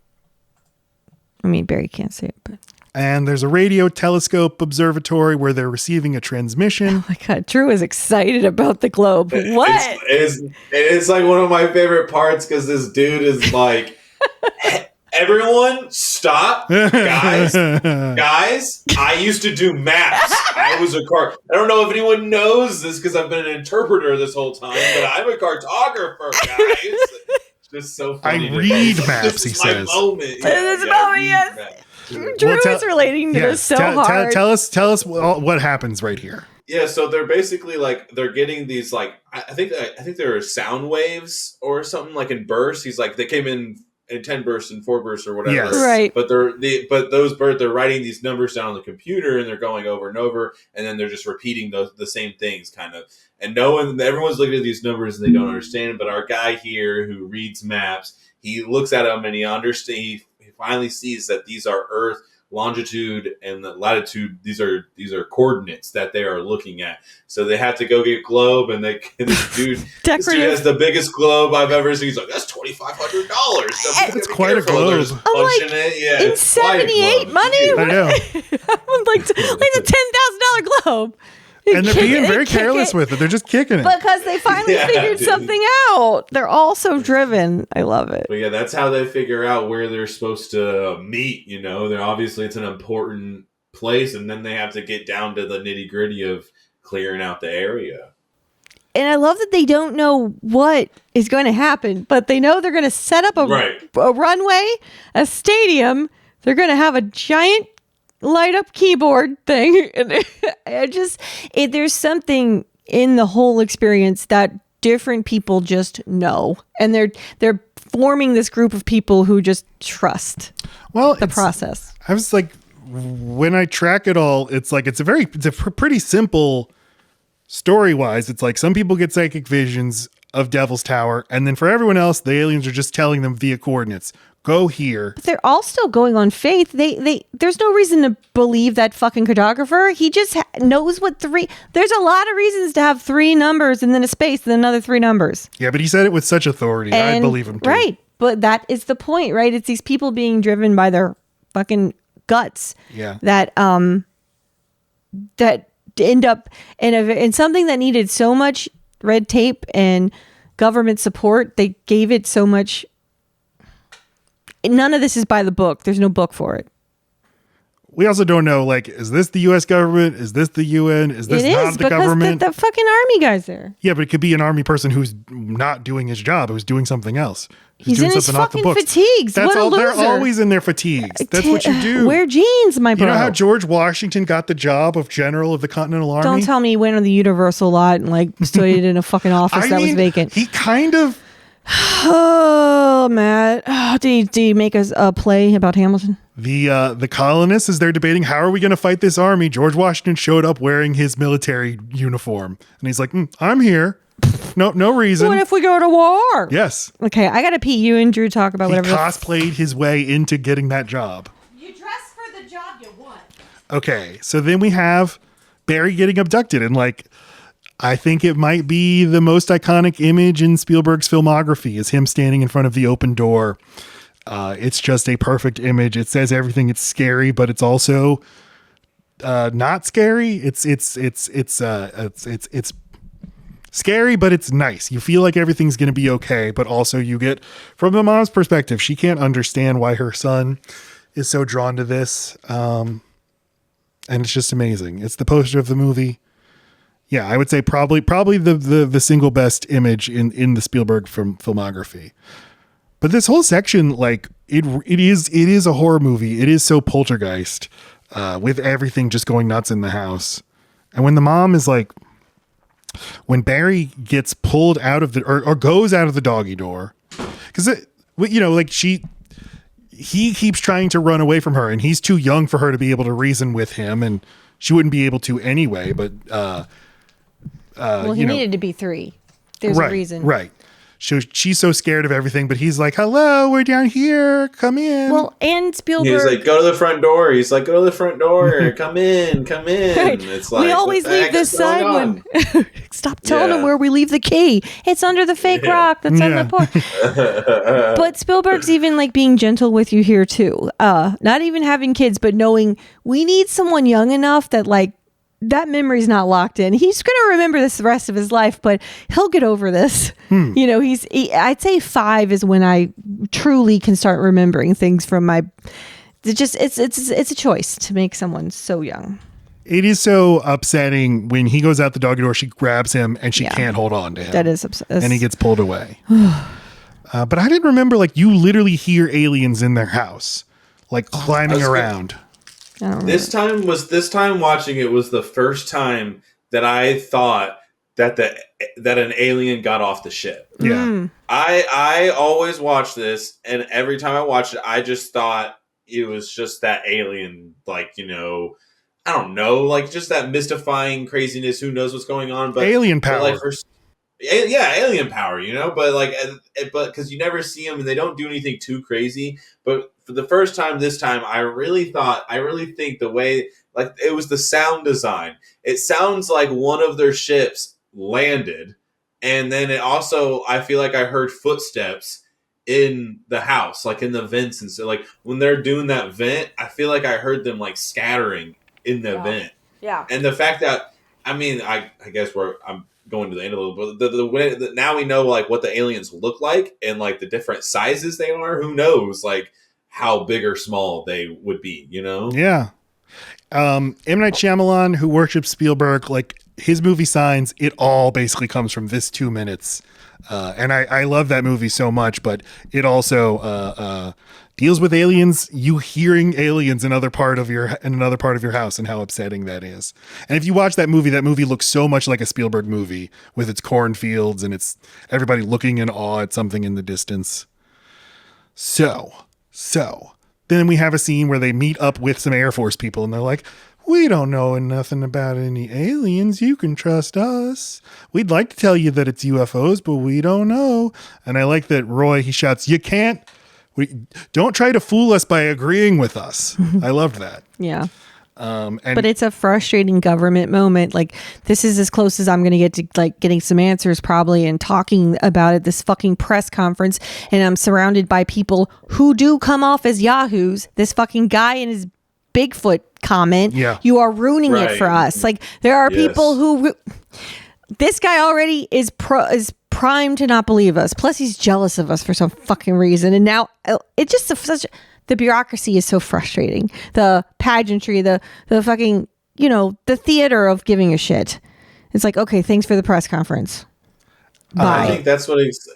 I mean, Barry can't say it, but. And there's a radio telescope observatory where they're receiving a transmission. Oh my God, Drew is excited about the globe. What? It's like one of my favorite parts because this dude is like, everyone stop. Guys, I used to do maps. I was a I don't know if anyone knows this because I've been an interpreter this whole time, but I'm a cartographer, guys. It's just so funny. I read maps, he says. This moment. This moment, yes. Maps. Drew is relating to this so hard. Tell us what happens right here. Yeah, so they're basically like they're getting these like I think there are sound waves or something like in bursts. He's like they came in 10 bursts and 4 bursts or whatever. Yes. Right. But they're writing these numbers down on the computer and they're going over and over and then they're just repeating the same things kind of. And everyone's looking at these numbers and they don't understand. But our guy here who reads maps, he looks at them and he understands. He finally sees that these are Earth longitude and the latitude. These are coordinates that they are looking at. So they have to go get globe, and this dude has the biggest globe I've ever seen. He's like, that's $2,500. It's quite a globe. In 78 money. I know. like a $10,000 globe. And they're being very careless with it. They're just kicking it. Because they finally figured something out. They're all so driven. I love it. But yeah, that's how they figure out where they're supposed to meet. They're obviously it's an important place, and then they have to get down to the nitty gritty of clearing out the area. And I love that they don't know what is going to happen, but they know they're going to set up a runway, a stadium. They're going to have a giant light up keyboard thing. And there's something in the whole experience that different people just know. And they're forming this group of people who just trust the process. I was like, when I track it all, it's like it's a pretty simple story wise. It's like some people get psychic visions of Devil's Tower, and then for everyone else, the aliens are just telling them via coordinates. Go here. But they're all still going on faith. There's no reason to believe that fucking cartographer. He just knows what there's a lot of reasons to have 3 numbers and then a space and then another 3 numbers. Yeah, but he said it with such authority. I believe him too. Right. But that is the point, right? It's these people being driven by their fucking guts. Yeah. That end up in something that needed so much red tape and government support. They gave it so much. None of this is by the book. There's no book for it. We also don't know, like, is this the U.S. government? Is this the UN? Is this not the government? The fucking army guy's there. Yeah, but it could be an army person who's not doing his job, who's doing something else. He's doing in his something off the fucking books. fatigues. That's what a all. loser. They're always in their fatigues. That's what you do. Wear jeans, my bro. You know how George Washington got the job of General of the Continental Army? Don't tell me he went on the Universal lot and like stood in a fucking office that was vacant. He kind of. Oh, Matt. Oh, did he make us a play about Hamilton? The colonists, as they're debating, how are we going to fight this army? George Washington showed up wearing his military uniform. And he's like, I'm here. No reason. What if we go to war? Yes. Okay, I got to pee. You and Drew talk about whatever. He cosplayed his way into getting that job. You dress for the job you want. Okay, so then we have Barry getting abducted. And like, I think it might be the most iconic image in Spielberg's filmography is him standing in front of the open door. It's just a perfect image. It says everything. It's scary, but it's also not scary. It's scary, but it's nice. You feel like everything's going to be okay, but also you get from the mom's perspective, she can't understand why her son is so drawn to this. And it's just amazing. It's the poster of the movie. Yeah, I would say probably the single best image in the Spielberg filmography. But this whole section, like it is a horror movie. It is so poltergeist, with everything just going nuts in the house. And when the mom is like, when Barry gets pulled out of the or goes out of the doggy door, because like he keeps trying to run away from her, and he's too young for her to be able to reason with him, and she wouldn't be able to anyway. But he needed to be 3. There's a reason, right? She's so scared of everything, but he's like, hello, we're down here. Come in. Well, and Spielberg. He's like, go to the front door. He's like, go to the front door. Come in. Right. It's like, we always leave this side when. Stop telling him where we leave the key. It's under the fake rock that's on the porch. But Spielberg's even like being gentle with you here too. Not even having kids, but knowing we need someone young enough that like, that memory's not locked in. He's going to remember this the rest of his life, but he'll get over this. You know, I'd say 5 is when I truly can start remembering things from my, it's a choice to make someone so young. It is so upsetting when he goes out the doggy door, she grabs him and she can't hold on to him. That is upsetting. And he gets pulled away. But I didn't remember, like, you literally hear aliens in their house, like climbing around. This time watching it was the first time that I thought that an alien got off the ship. Yeah. I always watch this, and every time I watched it, I just thought it was just that alien, like, I don't know, like just that mystifying craziness. Who knows what's going on? But alien power. But like alien power, but because you never see them and they don't do anything too crazy. But for the first time this time, I really think the way, like, it was the sound design. It sounds like one of their ships landed, and then it also, I feel like I heard footsteps in the house, like in the vents, and so like when they're doing that vent, I feel like I heard them like scattering in the vent. Yeah. And the fact that, I guess I'm going to the end a little bit. The way that now we know like what the aliens look like and like the different sizes they are. Who knows like how big or small they would be, Yeah. M. Night Shyamalan, who worships Spielberg, like his movie Signs, it all basically comes from this 2 minutes. And I love that movie so much, but it also deals with aliens, you hearing aliens in another part of your house, and how upsetting that is. And if you watch that movie looks so much like a Spielberg movie with its cornfields and it's everybody looking in awe at something in the distance. So, then we have a scene where they meet up with some Air Force people and they're like, we don't know nothing about any aliens. You can trust us. We'd like to tell you that it's UFOs, but we don't know. And I like that Roy, he shouts, you can't. Don't try to fool us by agreeing with us. I loved that. Yeah. But it's a frustrating government moment. Like, this is as close as I'm going to get to like getting some answers probably and talking about it, this fucking press conference. And I'm surrounded by people who do come off as yahoos. This fucking guy and his Bigfoot comment. Yeah. You are ruining it for us. Like, there are people who, this guy already is primed to not believe us. Plus he's jealous of us for some fucking reason. And now it's just the bureaucracy is so frustrating. The pageantry, the fucking, the theater of giving a shit. It's like, okay, thanks for the press conference. Bye. I think that's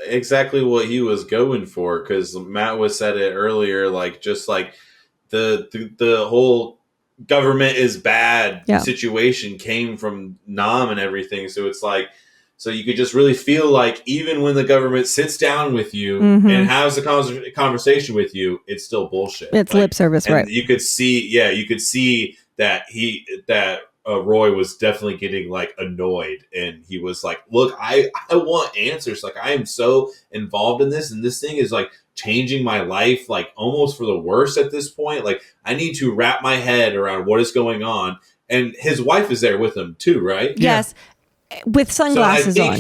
exactly what he was going for, because Matt was said it earlier, like just like the whole government is bad situation came from Nam and everything. So it's like, so you could just really feel like even when the government sits down with you and has a conversation with you, it's still bullshit. It's lip service, right? You could see that Roy was definitely getting like annoyed, and he was like, look, I want answers. Like, I am so involved in this, and this thing is like changing my life, like almost for the worse at this point. Like, I need to wrap my head around what is going on. And his wife is there with him too, right? Yes. Yeah. With sunglasses on.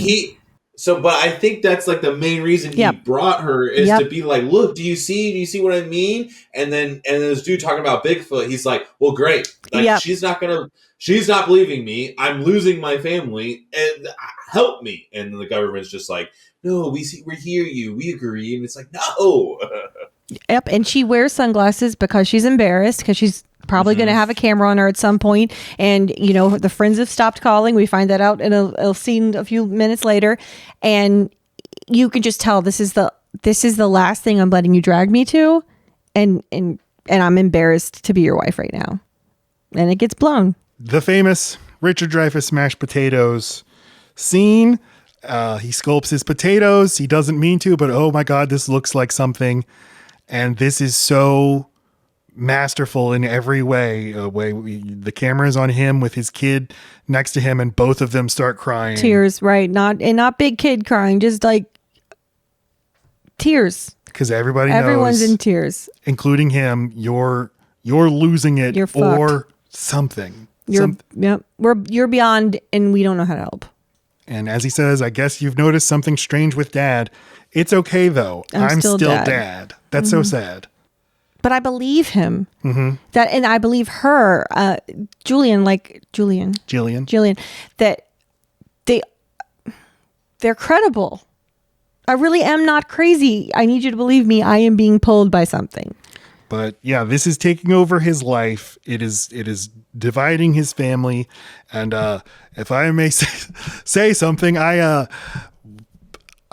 But I think that's like the main reason he brought her is to be like, look, do you see what I mean? And then this dude talking about Bigfoot, he's like, well, great. Like, she's not believing me. I'm losing my family, and help me. And the government's just like, no, we hear you. We agree. And it's like, no. Yep. And she wears sunglasses because she's embarrassed, because she's probably going to have a camera on her at some point. And, the friends have stopped calling. We find that out in a scene a few minutes later. And you can just tell this is the last thing I'm letting you drag me to. And I'm embarrassed to be your wife right now. And it gets blown. The famous Richard Dreyfuss mashed potatoes scene. He sculpts his potatoes. He doesn't mean to, but oh my God, this looks like something. And this is so masterful in every way. The camera is on him with his kid next to him, and both of them start crying. Tears, right? Not big kid crying, just like tears. Because everyone's in tears, including him. You're losing it, you're or something. You're beyond, and we don't know how to help. And as he says, I guess you've noticed something strange with Dad. It's okay though. I'm still dad. That's so sad. But I believe him. That, and I believe her, Jillian, that they're credible. I really am not crazy. I need you to believe me. I am being pulled by something. But yeah, this is taking over his life. It is dividing his family. And if I may say something,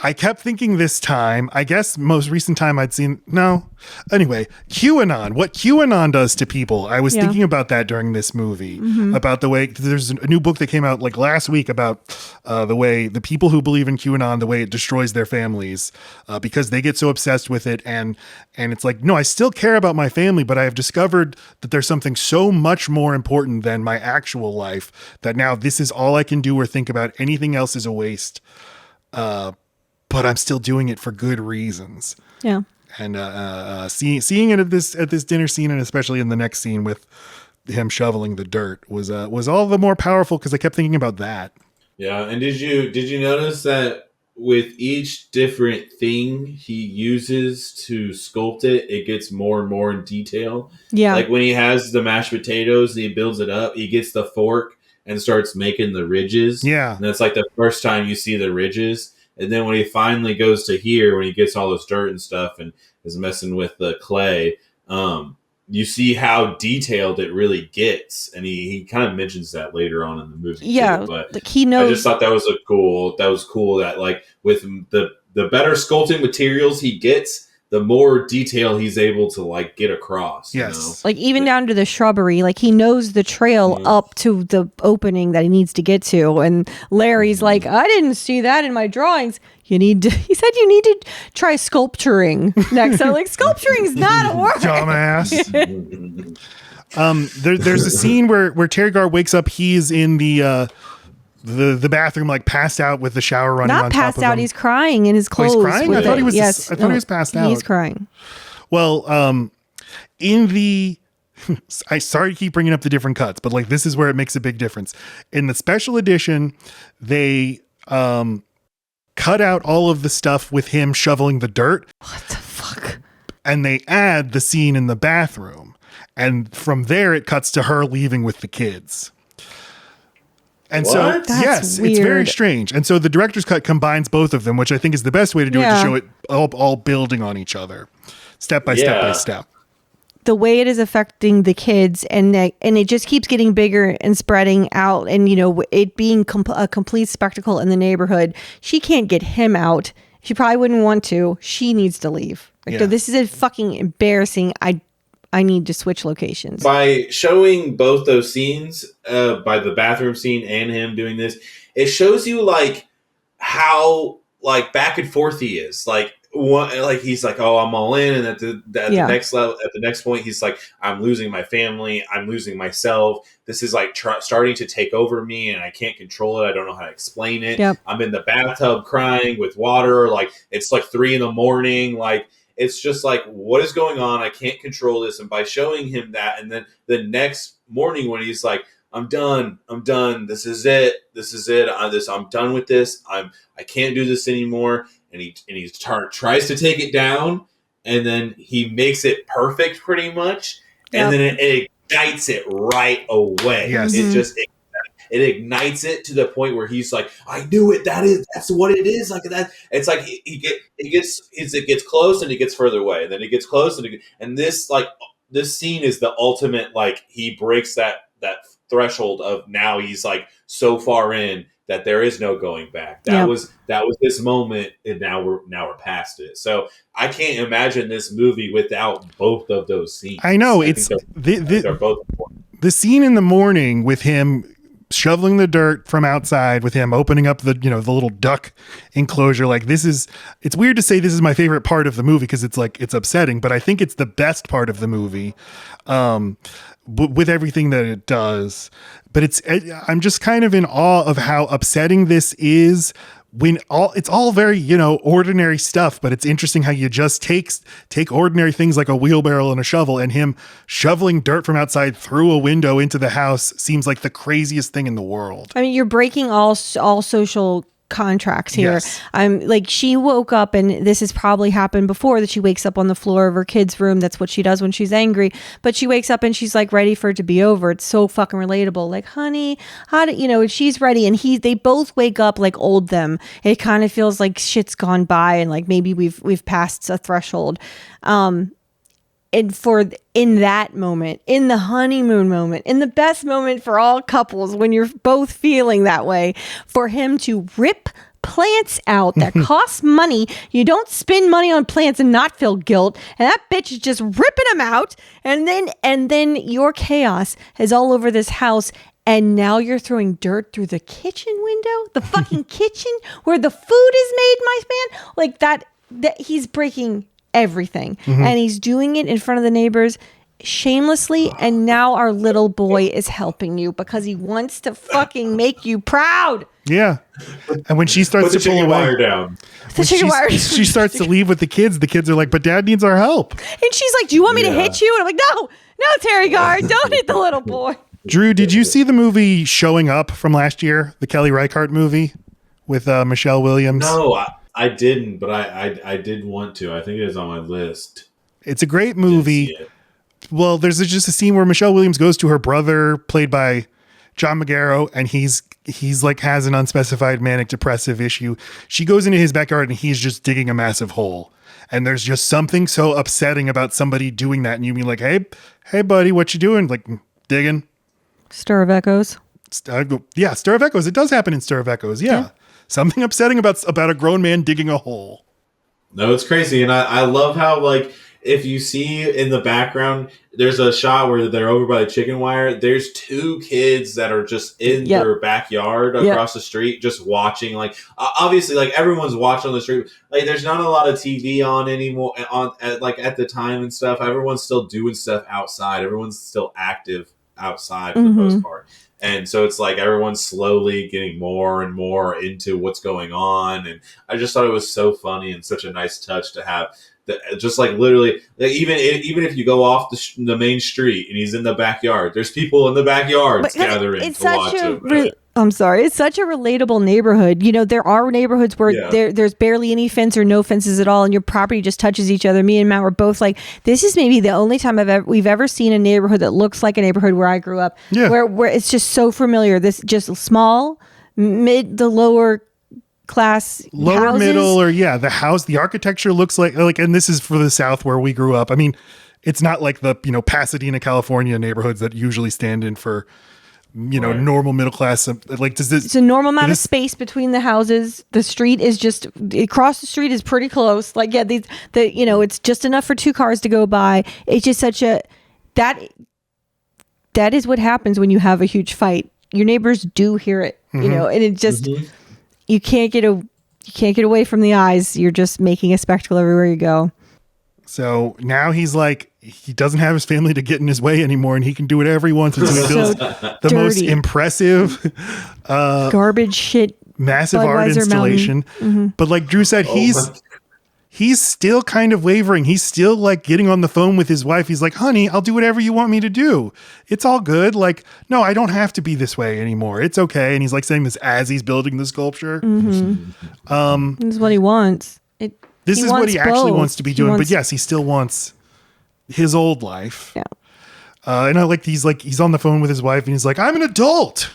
I kept thinking this time, I guess most recent time I'd seen, no. Anyway, QAnon, what QAnon does to people. I was thinking about that during this movie, about the way, there's a new book that came out like last week about the way the people who believe in QAnon, the way it destroys their families because they get so obsessed with it. And it's like, no, I still care about my family, but I have discovered that there's something so much more important than my actual life that now this is all I can do or think about. Anything else is a waste. But I'm still doing it for good reasons. Yeah. And seeing it at this dinner scene, and especially in the next scene with him shoveling the dirt, was all the more powerful because I kept thinking about that. Yeah, and did you notice that with each different thing he uses to sculpt it, it gets more and more in detail? Yeah. Like when he has the mashed potatoes and he builds it up, he gets the fork and starts making the ridges. Yeah. And that's like the first time you see the ridges. And then when he finally goes to here, when he gets all this dirt and stuff and is messing with the clay, you see how detailed it really gets. And he kind of mentions that later on in the movie. Yeah, too. But like he knows. I just thought that was cool that like with the better sculpting materials he gets, the more detail he's able to like get across. Yes. You know? Like even down to the shrubbery, like he knows the trail up to the opening that he needs to get to. And Larry's like, I didn't see that in my drawings. He said you need to try sculpturing next. I'm like, sculpturing's not a word. Dumbass. There's a scene where Terry Gar wakes up. He's in the bathroom, like passed out with the shower running on top of him. Not passed out. He's crying in his clothes. Oh, he's crying? I thought he was. Yes. I thought he was passed out. He's crying. Well, in the. I sorry to keep bringing up the different cuts, but like this is where it makes a big difference. In the special edition, they cut out all of the stuff with him shoveling the dirt. What the fuck? And they add the scene in the bathroom. And from there, it cuts to her leaving with the kids. And What? so, That's yes, weird. it's very strange. And so the director's cut combines both of them, which I think is the best way to do it, to show it all building on each other, step by step by step. The way it is affecting the kids, and it just keeps getting bigger and spreading out, and it being a complete spectacle in the neighborhood. She can't get him out. She probably wouldn't want to. She needs to leave. Like, this is a fucking embarrassing. I need to switch locations. By showing both those scenes, by the bathroom scene and him doing this, it shows you like how like back and forth he is. Like he's like, oh, I'm all in, and at the next level, at the next point, he's like, I'm losing my family, I'm losing myself. This is like starting to take over me, and I can't control it. I don't know how to explain it. Yep. I'm in the bathtub crying with water. Like it's like 3 a.m. Like. It's just like, what is going on? I can't control this. And by showing him that, and then the next morning when he's like, I'm done. This is it. I'm done with this. I can't do this anymore. And he tries to take it down, and then he makes it perfect pretty much. And then it ignites it right away. Yes. It ignites it to the point where he's like, I knew it. That's what it is. Like that. It's like it gets close and it gets further away. And then it gets close and this scene is the ultimate, like he breaks that threshold of now he's like so far in that there is no going back. That was this moment, and now we're past it. So I can't imagine this movie without both of those scenes. I know they're both important. The scene in the morning with him shoveling the dirt from outside, with him opening up the little duck enclosure. Like it's weird to say this is my favorite part of the movie, because it's like, it's upsetting, but I think it's the best part of the movie, with everything that it does. But I'm just kind of in awe of how upsetting this is, when it's all very, ordinary stuff, but it's interesting how you just take ordinary things like a wheelbarrow and a shovel, and him shoveling dirt from outside through a window into the house seems like the craziest thing in the world. I mean, you're breaking all social contracts here. Yes. Like, she woke up, and this has probably happened before, that she wakes up on the floor of her kid's room. That's what she does when she's angry. But she wakes up and she's like ready for it to be over. It's so fucking relatable. Like, honey, how do she's ready, and they both wake up like old them. It kind of feels like shit's gone by, and like maybe we've passed a threshold. And in that moment, in the honeymoon moment, in the best moment for all couples, when you're both feeling that way, for him to rip plants out that cost money. You don't spend money on plants and not feel guilt. And that bitch is just ripping them out. And then your chaos is all over this house. And now you're throwing dirt through the kitchen window, the fucking kitchen where the food is made, my man. Like that he's breaking everything, and he's doing it in front of the neighbors shamelessly. And now our little boy is helping you because he wants to fucking make you proud. Yeah. And when she starts to pull away, down. She starts to leave with the kids are like, but dad needs our help. And she's like, do you want me to hit you? And I'm like, no, Terry Gar, don't hit the little boy. Drew, did you see the movie Showing Up from last year, the Kelly Reichardt movie with Michelle Williams? No, I didn't, but I did want to. I think it is on my list. It's a great movie. Well, there's just a scene where Michelle Williams goes to her brother, played by John Magaro, and he's like has an unspecified manic depressive issue. She goes into his backyard and he's just digging a massive hole. And there's just something so upsetting about somebody doing that. And you mean like, hey, buddy, what you doing? Like, digging. Stir of Echoes. Yeah, Stir of Echoes. It does happen in Stir of Echoes. Yeah. Something upsetting about a grown man digging a hole. No, it's crazy, and I love how like if you see in the background, there's a shot where they're over by the chicken wire. There's two kids that are just in their backyard across the street, just watching. Like obviously, like everyone's watching on the street. Like there's not a lot of TV on anymore. At the time and stuff, everyone's still doing stuff outside. Everyone's still active outside for the most part. And so it's like everyone's slowly getting more and more into what's going on. And I just thought it was so funny and such a nice touch to have that, just like literally, like even if you go off the main street and he's in the backyard, there's people in the backyards gathering to watch him. I'm sorry. It's such a relatable neighborhood. You know, there are neighborhoods where there's barely any fence or no fences at all, and your property just touches each other. Me and Matt were both like, this is maybe the only time we've ever seen a neighborhood that looks like a neighborhood where I grew up, where it's just so familiar. This just small, the lower class houses. Middle, or the architecture looks like, and this is for the South where we grew up. I mean, it's not like the, Pasadena, California neighborhoods that usually stand in for, normal middle class. Like, it's a normal amount of space between the houses. The street is just across the street is pretty close. Like, it's just enough for two cars to go by. It's just that is what happens when you have a huge fight. Your neighbors do hear it, and it just, you can't get away from the eyes. You're just making a spectacle everywhere you go. So now he's like, he doesn't have his family to get in his way anymore, and he can do whatever he wants. And so he builds the most impressive garbage shit, massive art installation. But like Drew said, he's still kind of wavering. He's still like getting on the phone with his wife. He's like, honey, I'll do whatever you want me to do. It's all good. Like, no, I don't have to be this way anymore. It's okay. And he's like saying this as he's building the sculpture. This is what he wants. This is what he actually wants to be doing. But yes, he still wants his old life. Yeah. And I like he's on the phone with his wife and he's like, I'm an adult.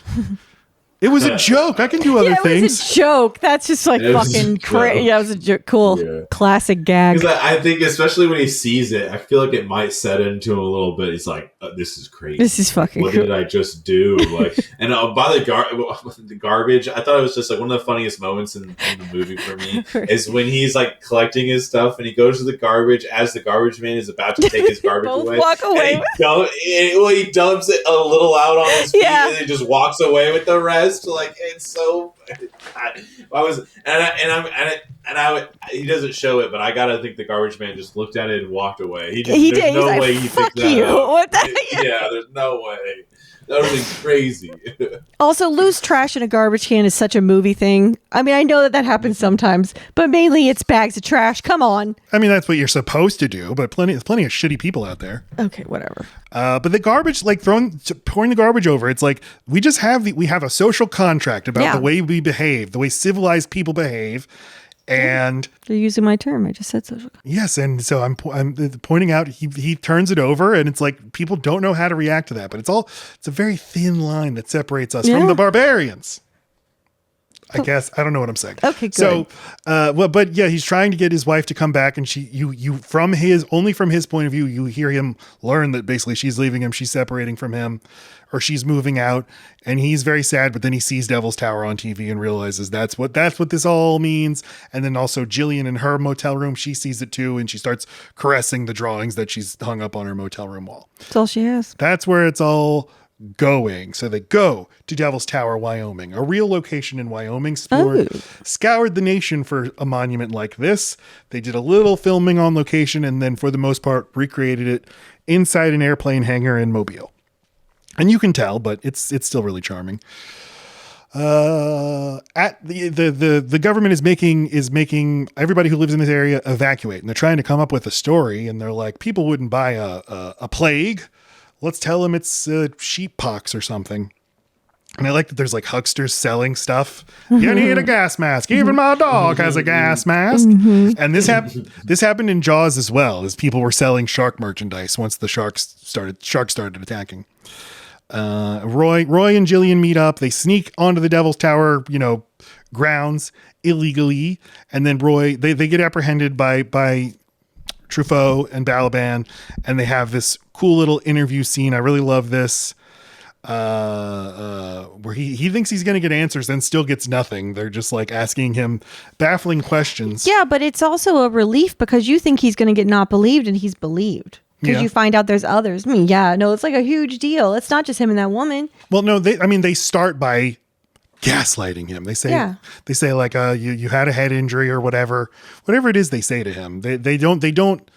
It was a joke. I can do other things. It was a joke. That's just like fucking crazy. Yeah, it was a joke. Cool. Yeah. Classic gag. Because I think especially when he sees it, I feel like it might set into him a little bit. He's like, this is crazy. This is fucking What did I just do? Like, and by the garbage, I thought it was just like one of the funniest moments in the movie for me is when he's like collecting his stuff and he goes to the garbage as the garbage man is about to take his garbage away. Walk away. He dumps it a little out on his feet and he just walks away with the rest. Like, it's so he doesn't show it, but I gotta think the garbage man just looked at it and walked away. He did. There's no way he picked that up. What the? Yeah, there's no way. That would be crazy. Also, loose trash in a garbage can is such a movie thing. I mean, I know that happens sometimes, but mainly it's bags of trash. Come on. I mean, that's what you're supposed to do, but plenty of shitty people out there. Okay, whatever. But the garbage, like pouring the garbage over, it's like we have a social contract about the way we behave, the way civilized people behave. And they're using my term. I just said social. Yes, and so I'm pointing out he turns it over, and it's like people don't know how to react to that, but it's a very thin line that separates us from the barbarians. I guess I don't know what I'm saying. Okay, good. So, but he's trying to get his wife to come back, and from his point of view, you hear him learn that basically she's leaving him, she's separating from him, or she's moving out, and he's very sad. But then he sees Devil's Tower on TV and realizes that's what this all means. And then also Jillian in her motel room, she sees it too, and she starts caressing the drawings that she's hung up on her motel room wall. That's all she has. That's where it's all going. So they go to Devil's Tower, Wyoming, a real location in Wyoming. Scoured the nation for a monument like this. They did a little filming on location and then for the most part recreated it inside an airplane hangar in Mobile. And you can tell, but it's still really charming. At the government is making everybody who lives in this area evacuate, and they're trying to come up with a story, and they're like, people wouldn't buy a plague. Let's tell them it's sheep pox or something. And I like that there's like hucksters selling stuff. You need a gas mask. Even my dog has a gas mask. And this happened in Jaws as well, as people were selling shark merchandise once the sharks started attacking. Roy and Jillian meet up. They sneak onto the Devil's Tower, grounds illegally. And then Roy, they get apprehended by Truffaut and Balaban, and they have this cool little interview scene. I really love this. where he thinks he's going to get answers and still gets nothing. They're just like asking him baffling questions. Yeah, but it's also a relief because you think he's going to get not believed and he's believed. Because you find out there's others. I mean, no, it's like a huge deal. It's not just him and that woman. Well, no, they start by gaslighting him. They say like, you had a head injury or whatever it is they say to him. They don't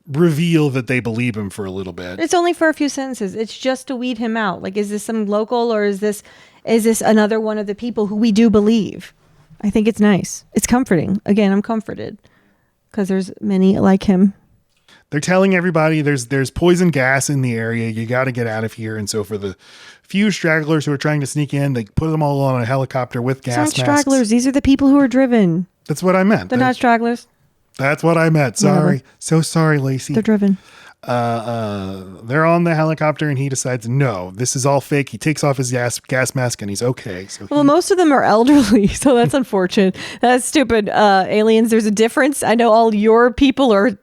reveal that they believe him for a little bit. It's only for a few sentences. It's just to weed him out. Like, is this some local or is this another one of the people who we do believe? I think it's nice. It's comforting. Again, I'm comforted because there's many like him. They're telling everybody there's poison gas in the area. You got to get out of here. And so for the few stragglers who are trying to sneak in, they put them all on a helicopter with gas masks. It's not stragglers. These are the people who are driven. That's what I meant. They're not stragglers. That's what I meant. Sorry. Whatever. So sorry, Lacey. They're driven. They're on the helicopter and he decides, no, this is all fake. He takes off his gas mask and he's okay. So most of them are elderly, so that's unfortunate. That's stupid. Aliens, there's a difference. I know all your people are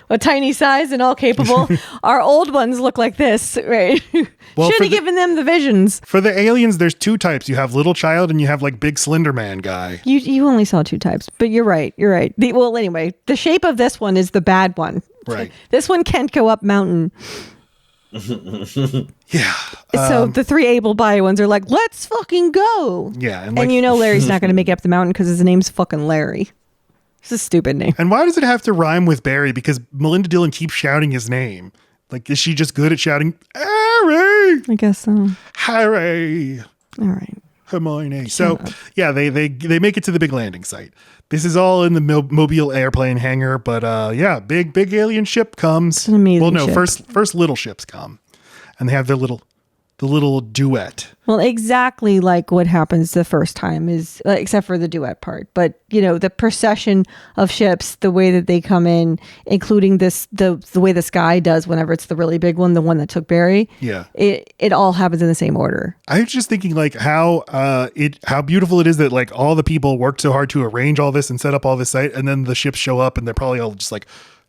a tiny size and all capable. Our old ones look like this, right? Well, should have given them the visions. For the aliens, there's two types. You have little child and you have like big slender man guy. You only saw two types, but you're right. Anyway, the shape of this one is the bad one. Right. This one can't go up mountain. Yeah. So the three able-bodied ones are like, let's fucking go. Yeah. And Larry's not going to make it up the mountain because his name's fucking Larry. It's a stupid name. And why does it have to rhyme with Barry? Because Melinda Dillon keeps shouting his name. Like, is she just good at shouting, Harry? I guess so. Harry. All right. Hermione. So, yeah, they make it to the big landing site. This is all in the Mobile airplane hangar, but big alien ship comes. It's an amazing ship. First little ships come, and they have the little duet. Well, exactly like what happens the first time is, except for the duet part. But the procession of ships, the way that they come in, including the way the sky does whenever it's the really big one, the one that took Barry. Yeah, it all happens in the same order. I was just thinking like how beautiful it is that like all the people worked so hard to arrange all this and set up all this site, and then the ships show up and they're probably all just like,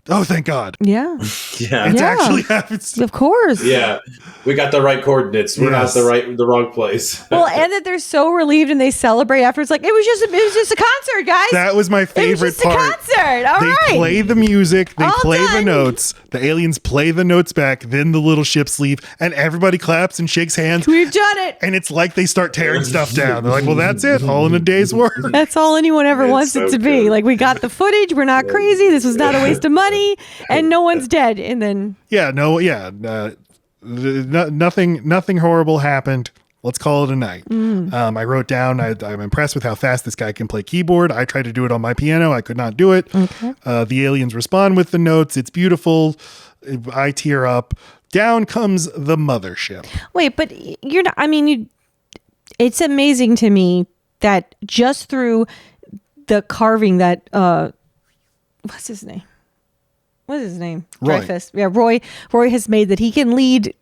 oh, thank God. Yeah. Yeah. It actually happens. Of course. Yeah. We got the right coordinates. We're not the wrong place. Well, and that they're so relieved and they celebrate afterwards. Like, it was just a concert, guys. That was my favorite part. It was just a concert. All right. They play the music. They All play done. the notes. The aliens play the notes back. Then the little ships leave and everybody claps and shakes hands. We've done it. And it's like they start tearing stuff down. They're like, well, that's it. All in a day's work. That's all anyone ever wants it to be. Like, we got the footage. We're not crazy. This was not a waste of money. And no one's dead. And then nothing horrible happened. Let's call it a night. I wrote down, I'm impressed with how fast this guy can play keyboard. I tried to do it on my piano. I could not do it. Okay. The aliens respond with the notes. It's beautiful. I tear up. Down comes the mothership. Wait, but you're not, it's amazing to me that just through the carving that, what's his name? Roy. Dreyfus. Yeah, Roy has made that he can lead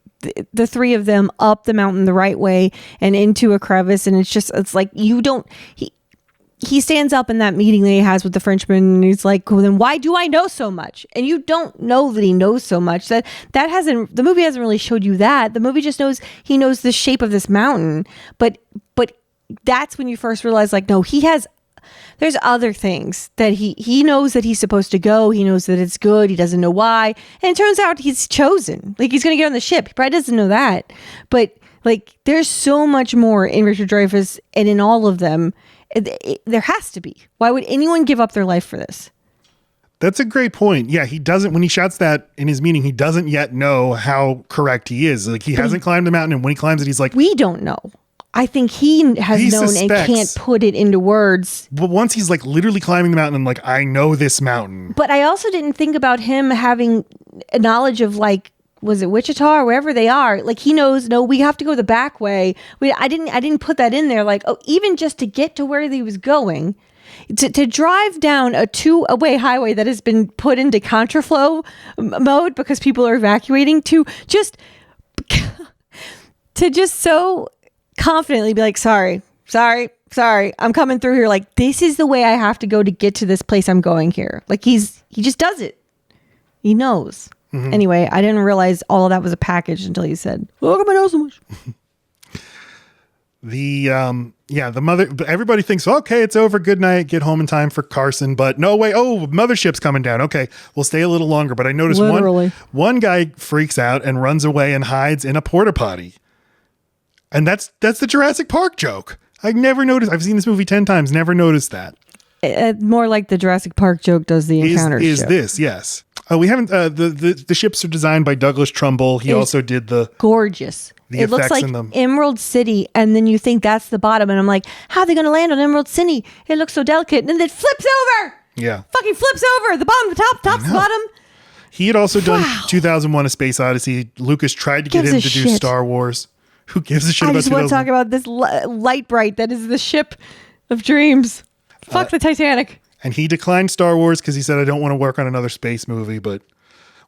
the three of them up the mountain the right way and into a crevice. And it's like, he stands up in that meeting that he has with the Frenchman and he's like, well, then why do I know so much? And you don't know that he knows so much. The movie hasn't really showed you that. The movie just knows he knows the shape of this mountain. But that's when you first realize, like, no, there's other things that he knows that he's supposed to go. He knows that it's good. He doesn't know why. And it turns out he's chosen. Like, he's going to get on the ship. He probably doesn't know that. But like, there's so much more in Richard Dreyfuss and in all of them. There has to be. Why would anyone give up their life for this? That's a great point. Yeah, he doesn't, when he shouts that in his meeting, he doesn't yet know how correct he is. Like, he hasn't climbed the mountain. And when he climbs it, he's like, we don't know. I think he has known and can't put it into words. But once he's like literally climbing the mountain and like, I know this mountain. But I also didn't think about him having a knowledge of, like, was it Wichita or wherever they are? Like, he knows, no, we have to go the back way. I didn't put that in there. Like, oh, even just to get to where he was going, to drive down a two-way highway that has been put into contraflow mode because people are evacuating, to just so confidently be like, sorry, I'm coming through here. Like, this is the way I have to go to get to this place I'm going here. Like, he just does it. He knows. Anyway, I didn't realize all of that was a package until you said, "How come I know so much?" The mother, everybody thinks, okay, it's over. Good night. Get home in time for Carson. But no way. Oh, mothership's coming down. Okay. We'll stay a little longer. But I noticed one guy freaks out and runs away and hides in a porta potty. And that's the Jurassic Park joke. I never noticed. I've seen this movie 10 times. Never noticed that. More like the Jurassic Park joke does the Encounters is joke. This, yes. We haven't, the ships are designed by Douglas Trumbull. He also did gorgeous. It looks like Emerald City, and then you think that's the bottom, and I'm like, how are they going to land on Emerald City? It looks so delicate, and then it flips over. Yeah. Fucking flips over. The bottom, the top, top's the bottom. He had also done 2001: A Space Odyssey. Lucas tried to get him to do Star Wars. Who gives a shit about 2001? I just want to talk about this light bright that is the ship of dreams. Fuck the Titanic. And he declined Star Wars because he said, I don't want to work on another space movie. But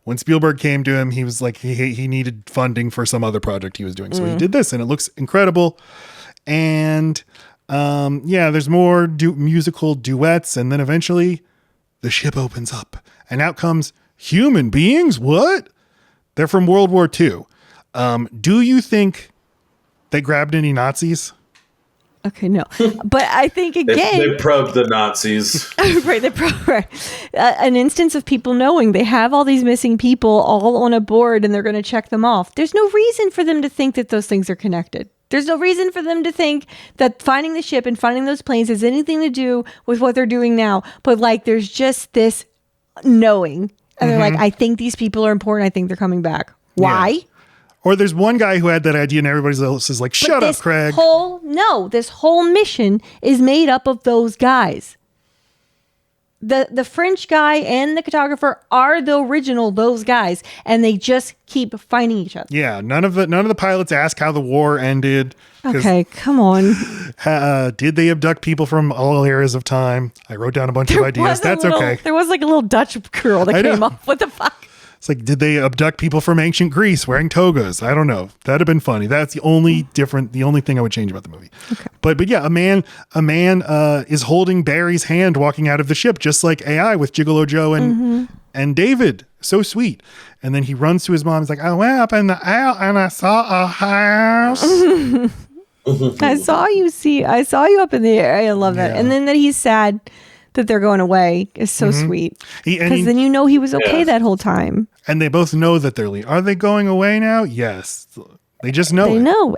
when Spielberg came to him, he was like, he needed funding for some other project he was doing. So he did this, and it looks incredible. And there's more musical duets. And then eventually the ship opens up and out comes human beings. What? They're from World War II. Do you think they grabbed any Nazis? Okay, no. But I think, again... They probed the Nazis. Right, an instance of people knowing they have all these missing people all on a board and they're going to check them off. There's no reason for them to think that those things are connected. There's no reason for them to think that finding the ship and finding those planes has anything to do with what they're doing now. But, like, there's just this knowing. And they're like, I think these people are important. I think they're coming back. Why? Yeah. Or there's one guy who had that idea and everybody else is like, shut up, Craig. This whole mission is made up of those guys. The French guy and the cartographer are the original those guys, and they just keep finding each other. Yeah, none of the pilots ask how the war ended. Okay, come on. Did they abduct people from all areas of time? I wrote down a bunch of ideas. That's okay. There was like a little Dutch girl that came up. What the fuck? It's like, did they abduct people from ancient Greece wearing togas? I don't know. That'd have been funny. That's the only thing I would change about the movie. Okay. But yeah, a man is holding Barry's hand walking out of the ship, just like AI with Gigolo Joe and David. So sweet. And then he runs to his mom. He's like, I went up in the aisle and I saw a house. I saw you up in the air. I love that. And then that he's sad that they're going away is so sweet. Because then you know he was okay that whole time. And they both know that they're leaving. Are they going away now? Yes. They just know. They know.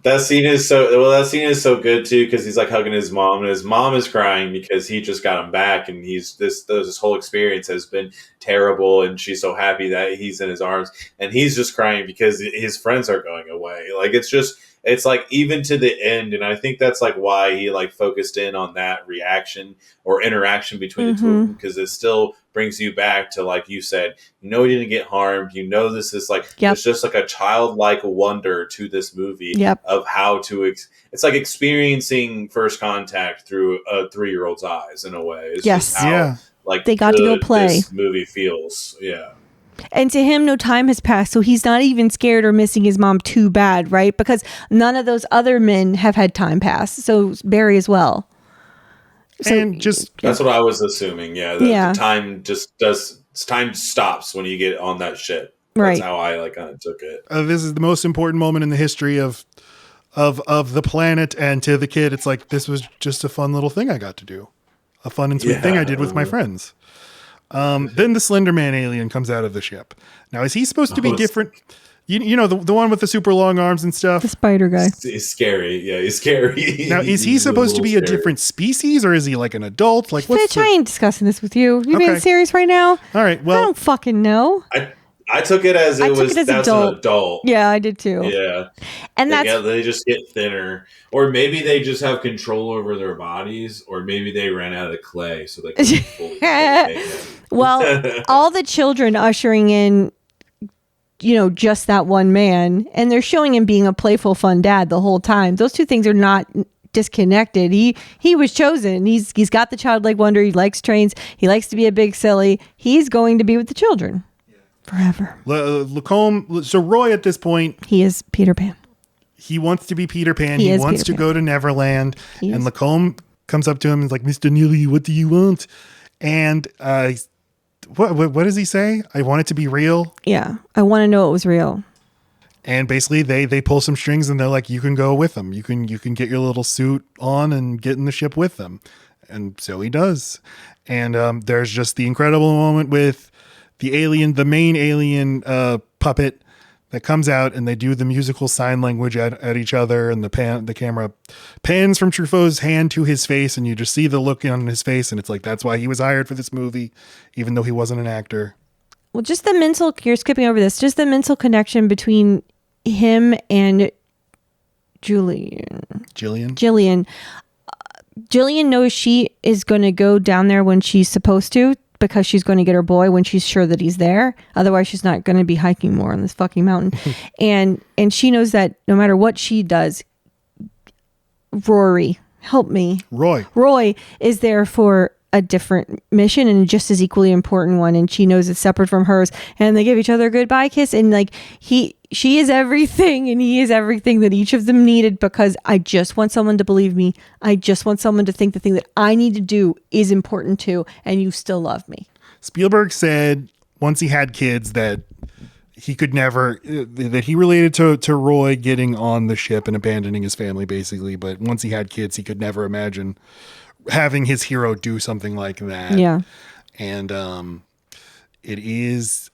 That scene is so good too, because he's like hugging his mom, and his mom is crying because he just got him back, and this whole experience has been terrible, and she's so happy that he's in his arms, and he's just crying because his friends are going away. Like it's like even to the end, and I think that's like why he like focused in on that reaction or interaction between the two of them, because it still brings you back to, like you said, he didn't get harmed. This is like it's just like a childlike wonder to this movie of how to. It's like experiencing first contact through a 3-year-old's eyes in a way. It's just how, like they got to go play. This movie feels, And to him, no time has passed, so he's not even scared or missing his mom too bad, right? Because none of those other men have had time pass. So Barry as well. So, and that's what I was assuming. The time stops when you get on that ship. That's how I kind of took it. This is the most important moment in the history of the planet, and to the kid, it's like, this was just a fun little thing I got to do, a fun and sweet thing I did with my friends. Then the Slender Man alien comes out of the ship. Now, is he supposed to be different? You know, the one with the super long arms and stuff? The spider guy. He's scary. Yeah, he's scary. Now, is he supposed to be a different species, or is he like an adult? Like, Fitch, I ain't discussing this with you. You being serious right now? All right, well. I don't fucking know. I took it as that's an adult. Yeah, I did too. Yeah. And they just get thinner. Or maybe they just have control over their bodies, or maybe they ran out of clay so they can fully Well, all the children ushering in, just that one man, and they're showing him being a playful, fun dad the whole time. Those two things are not disconnected. He was chosen. He's got the childlike wonder. He likes trains. He likes to be a big silly. He's going to be with the children. Forever. Lacombe, so Roy at this point, he is Peter Pan. He wants to be Peter Pan. He wants to go to Neverland. And Lacombe comes up to him and is like, Mr. Neely, what do you want? And what does he say? I want it to be real. Yeah, I want to know it was real. And basically they pull some strings and they're like, you can go with them. You can get your little suit on and get in the ship with them. And so he does. And there's just the incredible moment with the main alien puppet that comes out, and they do the musical sign language at each other, and the camera pans from Truffaut's hand to his face, and you just see the look on his face, and it's like, that's why he was hired for this movie, even though he wasn't an actor. Well, just the mental, you're skipping over this, just the mental connection between him and Jillian. Jillian knows she is going to go down there when she's supposed to, because she's going to get her boy when she's sure that he's there. Otherwise, she's not going to be hiking more on this fucking mountain. and she knows that no matter what she does, Roy is there for a different mission, and just as equally important one, and she knows it's separate from hers, and they give each other a goodbye kiss, and like she is everything and he is everything that each of them needed, because I just want someone to believe me. I just want someone to think the thing that I need to do is important too, and you still love me. Spielberg said once he had kids that he could never, that he related to Roy getting on the ship and abandoning his family basically, but once he had kids, he could never imagine having his hero do something like that. Yeah. And it is,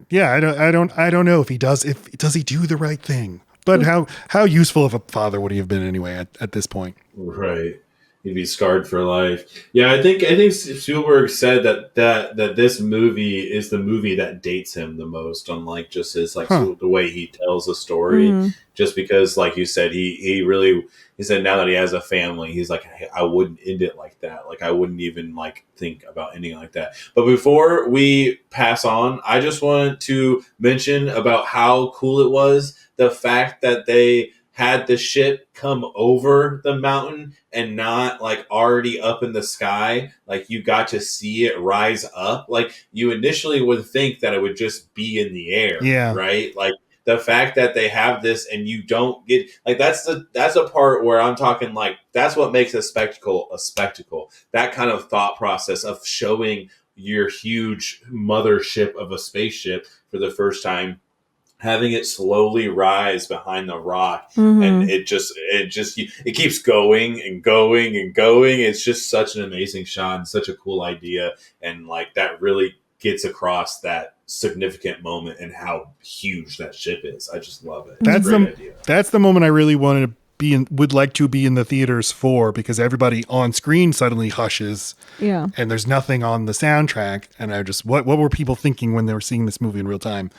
yeah, I don't know if he does he do the right thing, but how useful of a father would he have been anyway at this point? Right. He'd be scarred for life. Yeah, I think Spielberg said that this movie is the movie that dates him the most, on like just his the way he tells a story. Mm-hmm. Just because, like you said, he said now that he has a family, he's like, hey, I wouldn't end it like that. Like I wouldn't even like think about ending like that. But before we pass on, I just wanted to mention about how cool it was, the fact that they had the ship come over the mountain and not like already up in the sky. Like you got to see it rise up. Like you initially would think that it would just be in the air. Yeah. Right. Like the fact that they have this and you don't get like, that's a part where I'm talking like, that's what makes a spectacle. That kind of thought process of showing your huge mothership of a spaceship for the first time, having it slowly rise behind the rock, mm-hmm. and it keeps going and going and going. It's just such an amazing shot and such a cool idea, and like that really gets across that significant moment and how huge that ship is. I just love it. That's the moment I really would like to be in the theaters for, because everybody on screen suddenly hushes. Yeah, and there's nothing on the soundtrack, and I just what were people thinking when they were seeing this movie in real time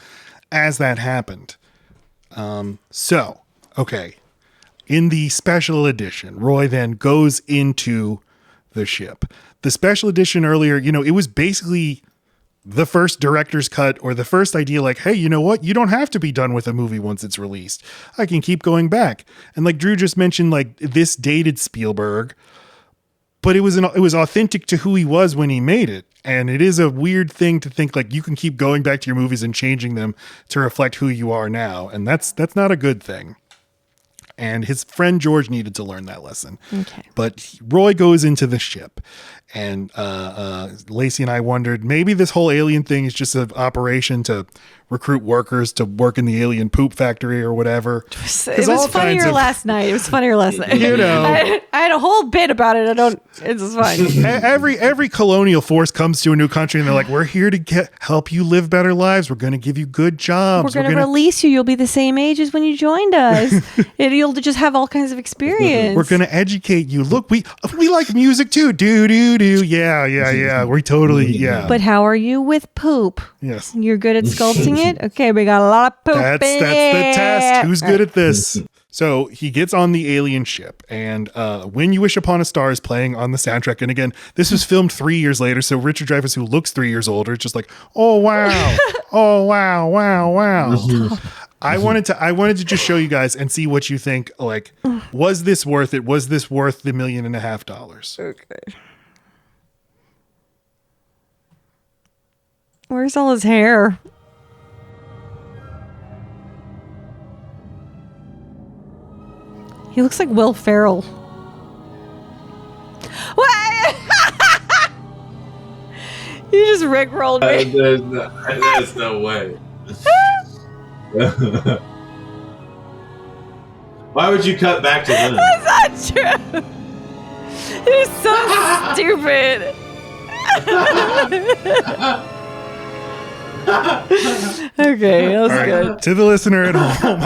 as that happened? Okay. In the special edition, Roy then goes into the ship. The special edition earlier, it was basically the first director's cut, or the first idea like, hey, you know what? You don't have to be done with a movie once it's released. I can keep going back. And like Drew just mentioned, like this dated Spielberg, but it was authentic to who he was when he made it. And it is a weird thing to think like you can keep going back to your movies and changing them to reflect who you are now. And that's not a good thing. And his friend George needed to learn that lesson. Okay. But Roy goes into the ship, and Lacey and I wondered, maybe this whole alien thing is just an operation to recruit workers to work in the alien poop factory or whatever. It was funnier last night. I had a whole bit about it. It's fine. Every colonial force comes to a new country and they're like, we're here to help you live better lives. We're going to give you good jobs. We're going to release you. You'll be the same age as when you joined us. You'll just have all kinds of experience. We're going to educate you. Look, we like music too. Do. Yeah. We totally, yeah. But how are you with poop? Yes. You're good at sculpting it? Okay, we got a lot of poop That's the test. Who's good at this? So he gets on the alien ship, and When You Wish Upon a Star is playing on the soundtrack. And again, this was filmed 3 years later, so Richard Dreyfuss, who looks 3 years older, is just like, oh, wow. Oh, wow. I wanted to just show you guys and see what you think. Like, was this worth it? Was this worth the $1.5 million? Okay. Where's all his hair? He looks like Will Ferrell. What? You just rickrolled me. There's no way. Why would you cut back to them? That's not true. You're so stupid. Okay, that was good. To the listener at home,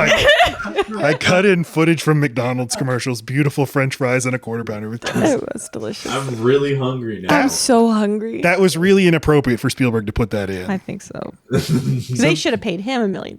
I cut in footage from McDonald's commercials, beautiful French fries and a quarter pounder with cheese. It was delicious. I'm really hungry now. I'm so hungry. That was really inappropriate for Spielberg to put that in. I think so. They should have paid him $1 million.